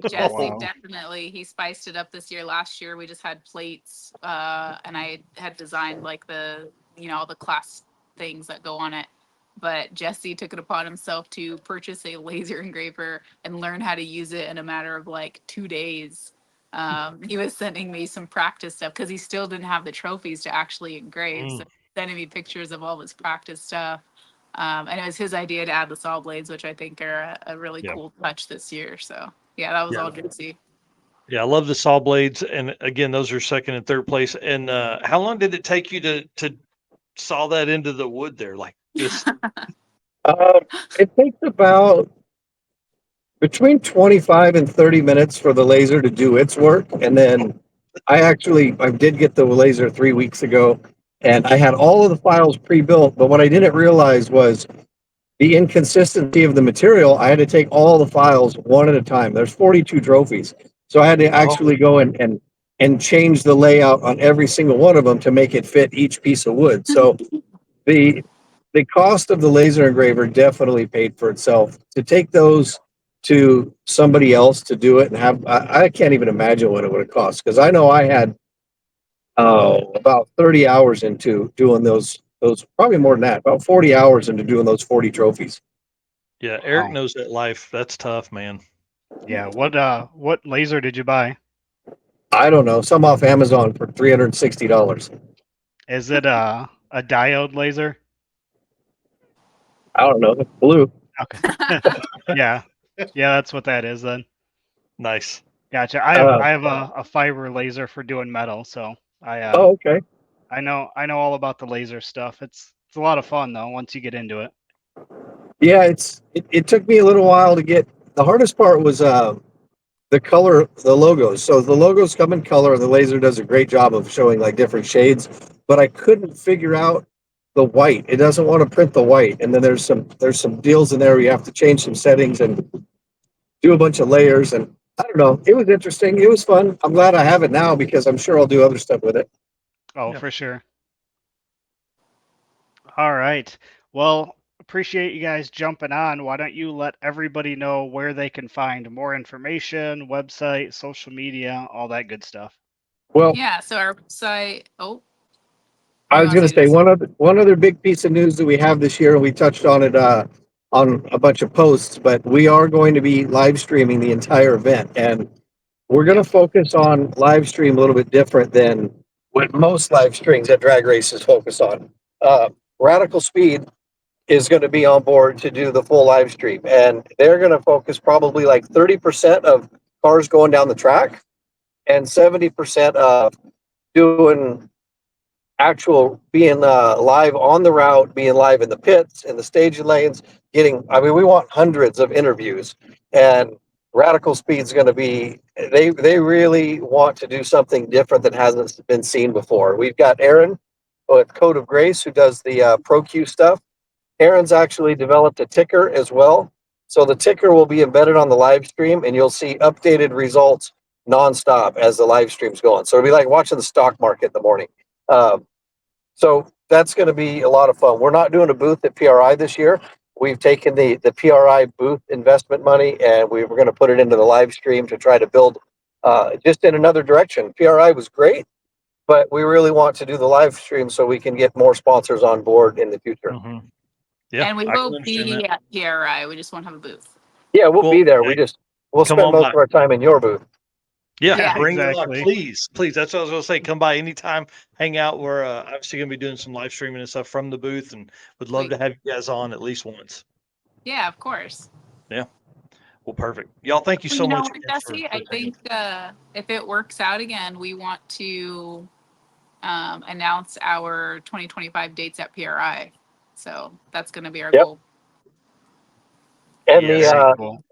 Jesse wow. definitely, he spiced it up this year. Last year we just had plates, and I had designed like all the class things that go on it. But Jesse took it upon himself to purchase a laser engraver and learn how to use it in a matter of like 2 days. He was sending me some practice stuff because he still didn't have the trophies to actually engrave. So sending me pictures of all his practice stuff. And it was his idea to add the saw blades, which I think are a really cool touch this year. So yeah, that was all Jesse. Yeah, I love the saw blades, and again, those are second and third place. And how long did it take you to saw that into the wood there? Like just It takes about between 25 and 30 minutes for the laser to do its work. And then I did get the laser 3 weeks ago, and I had all of the files pre-built, but what I didn't realize was the inconsistency of the material. I had to take all the files one at a time. There's 42 trophies. So I had to actually go and change the layout on every single one of them to make it fit each piece of wood. So the the cost of the laser engraver definitely paid for itself. To take those to somebody else to do it and I can't even imagine what it would have cost, because I know I had about 30 hours into doing those probably more than that, about 40 hours into doing those 40 trophies. yeah, Eric knows that life. That's tough, man. Yeah. What laser did you buy? I don't know, some off Amazon for $360. Is it a diode laser? I don't know. It's blue. Okay. Yeah. Yeah, that's what that is then. Nice. Gotcha. Uh, I have a fiber laser for doing metal, so oh, okay. I know all about the laser stuff. It's a lot of fun though once you get into it. Yeah, it took me a little while to get. The hardest part was the color, the logos. So the logos come in color. The laser does a great job of showing like different shades, but I couldn't figure out the white. It doesn't want to print the white, and then there's some deals in there where you have to change some settings and do a bunch of layers. And I don't know. It was interesting. It was fun. I'm glad I have it now because I'm sure I'll do other stuff with it. Oh, Yeah. for sure. All right. Well, appreciate you guys jumping on. Why don't you let everybody know where they can find more information, website, social media, all that good stuff. Well, Yeah, so our website. Oh, I you was want going to to say say this? one other big piece of news that we have this year, and we touched on it on a bunch of posts, but we are going to be live streaming the entire event, and we're going to Yep. focus on live stream a little bit different than what most live streams at drag races focus on. Radical Speed is going to be on board to do the full live stream, and they're going to focus probably like 30% of cars going down the track and 70% of doing actual being live on the route, being live in the pits, in the staging lanes, I mean, we want hundreds of interviews. And Radical Speed's going to be, they really want to do something different that hasn't been seen before. We've got Aaron with Code of Grace who does the Pro Q stuff. Aaron's actually developed a ticker as well. So the ticker will be embedded on the live stream and you'll see updated results nonstop as the live stream's going. So it'll be like watching the stock market in the morning. Um, so that's going to be a lot of fun. We're not doing a booth at PRI this year. We've taken the PRI booth investment money and we're going to put it into the live stream to try to build just in another direction. PRI was great, but we really want to do the live stream so we can get more sponsors on board in the future. Mm-hmm. Yeah, And we I can will understand be that. at PRI. We just won't have a booth. Yeah, we'll Well, be there. hey, We'll come spend on most by. of our time in your booth. Yeah, Yeah. bring it on, Exactly. please, please. That's what I was gonna say. Come by anytime, hang out. We're obviously gonna be doing some live streaming and stuff from the booth, and would love to have you guys on at least once. Yeah, of course. Yeah. Well, perfect. Y'all, thank you Well, so you know much what, again Jesse? for I taking. think if it works out again, we want to announce our 2025 dates at PRI. So that's going to be our Yep. goal. And Yes. Very the cool.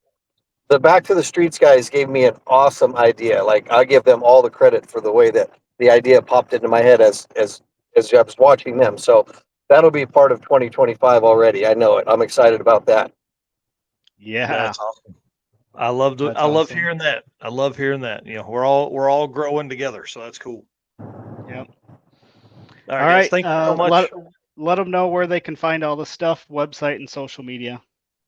the Back to the Streets guys gave me an awesome idea. Like I give them all the credit for the way that the idea popped into my head as I was watching them. So that'll be part of 2025 already. I know it. I'm excited about that. Yeah. That's awesome. I That's love awesome. hearing that. I love hearing that. You know, we're all growing together, so that's cool. Yep. All All right, guys. right. Thank you so much. Let them know where they can find all the stuff, website and social media.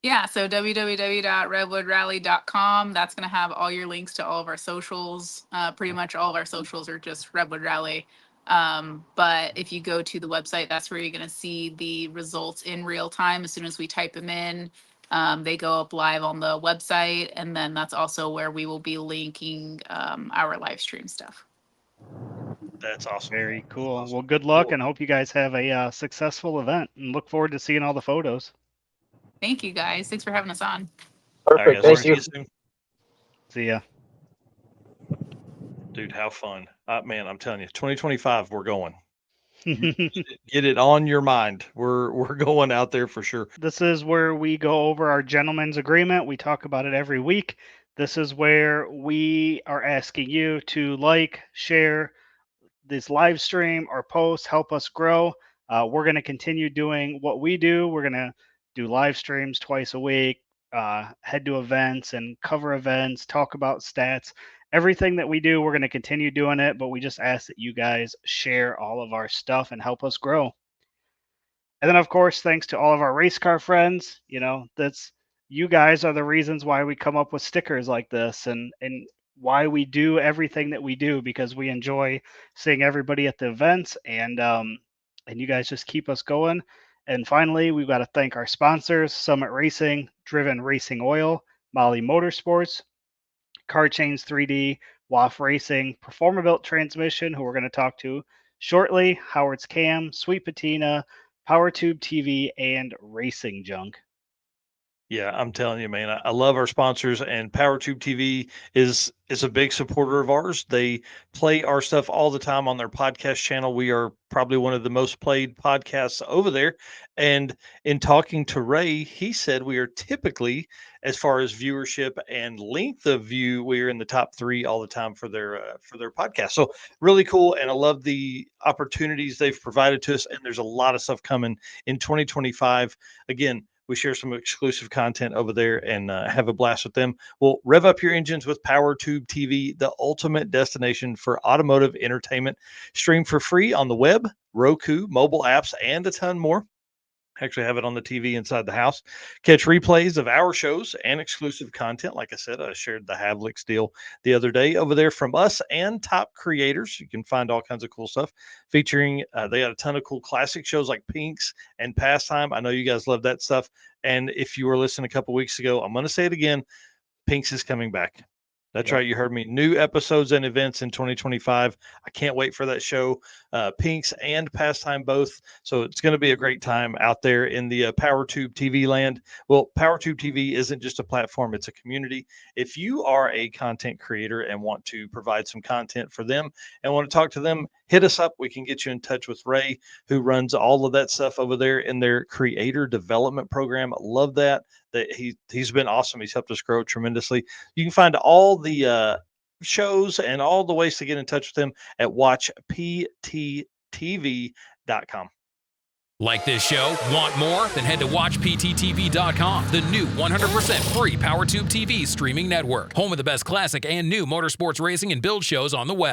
Yeah, so www.redwoodralley.com. That's going to have all your links to all of our socials. Pretty much all of our socials are just Redwood Rally. But if you go to the website, that's where you're going to see the results in real time. As soon as we type them in, they go up live on the website. And then that's also where we will be linking our live stream stuff. That's awesome. Very cool. Awesome. Well, good luck Cool. and hope you guys have a successful event and look forward to seeing all the photos. Thank you guys. Thanks for having us on. All right, Perfect. guys. Thank See you. you soon. See ya. Dude, how fun. Man, I'm telling you, 2025, we're going. Get it on your mind. We're going out there for sure. This is where we go over our gentleman's agreement. We talk about it every week. This is where we are asking you to like, share this live stream or post, help us grow. We're going to continue doing what we do. We're going to do live streams twice a week, head to events and cover events, talk about stats. Everything that we do, we're going to continue doing it, but we just ask that you guys share all of our stuff and help us grow. And then, of course, thanks to all of our race car friends. You know, that's you guys are the reasons why we come up with stickers like this and why we do everything that we do because we enjoy seeing everybody at the events and you guys just keep us going. And finally, we've got to thank our sponsors: Summit Racing, Driven Racing Oil, Molly Motorsports, Car Chains 3D, WAF Racing, Performabuilt Transmission, who we're going to talk to shortly, Howard's Cam, Sweet Patina, PowerTube TV, and Racing Junk. Yeah, I'm telling you, man, I love our sponsors, and PowerTube TV is a big supporter of ours. They play our stuff all the time on their podcast channel. We are probably one of the most played podcasts over there. And in talking to Ray, he said we are typically, as far as viewership and length of view, we are in the top 3 all the time for their podcast. So really cool, and I love the opportunities they've provided to us. And there's a lot of stuff coming in 2025. Again, we share some exclusive content over there and have a blast with them. Well, rev up your engines with PowerTube TV, the ultimate destination for automotive entertainment. Stream for free on the web, Roku, mobile apps, and a ton more. Actually have it on the TV inside the house. Catch replays of our shows and exclusive content. Like I said, I shared the Havlicks deal the other day over there from us and top creators. You can find all kinds of cool stuff featuring, they got a ton of cool classic shows like Pinks and Pastime. I know you guys love that stuff. And if you were listening a couple weeks ago, I'm going to say it again. Pinks is coming back. That's right. You heard me. New episodes and events in 2025. I can't wait for that show. Pinks and Pastime both. So it's going to be a great time out there in the PowerTube TV land. Well, PowerTube TV isn't just a platform, it's a community. If you are a content creator and want to provide some content for them and want to talk to them, hit us up. We can get you in touch with Ray, who runs all of that stuff over there in their creator development program. I love that. He's been awesome. He's helped us grow tremendously. You can find all the shows and all the ways to get in touch with him at watchpttv.com. Like this show? Want more? Then head to watchpttv.com, the new 100% free PowerTube TV streaming network. Home of the best classic and new motorsports racing and build shows on the web.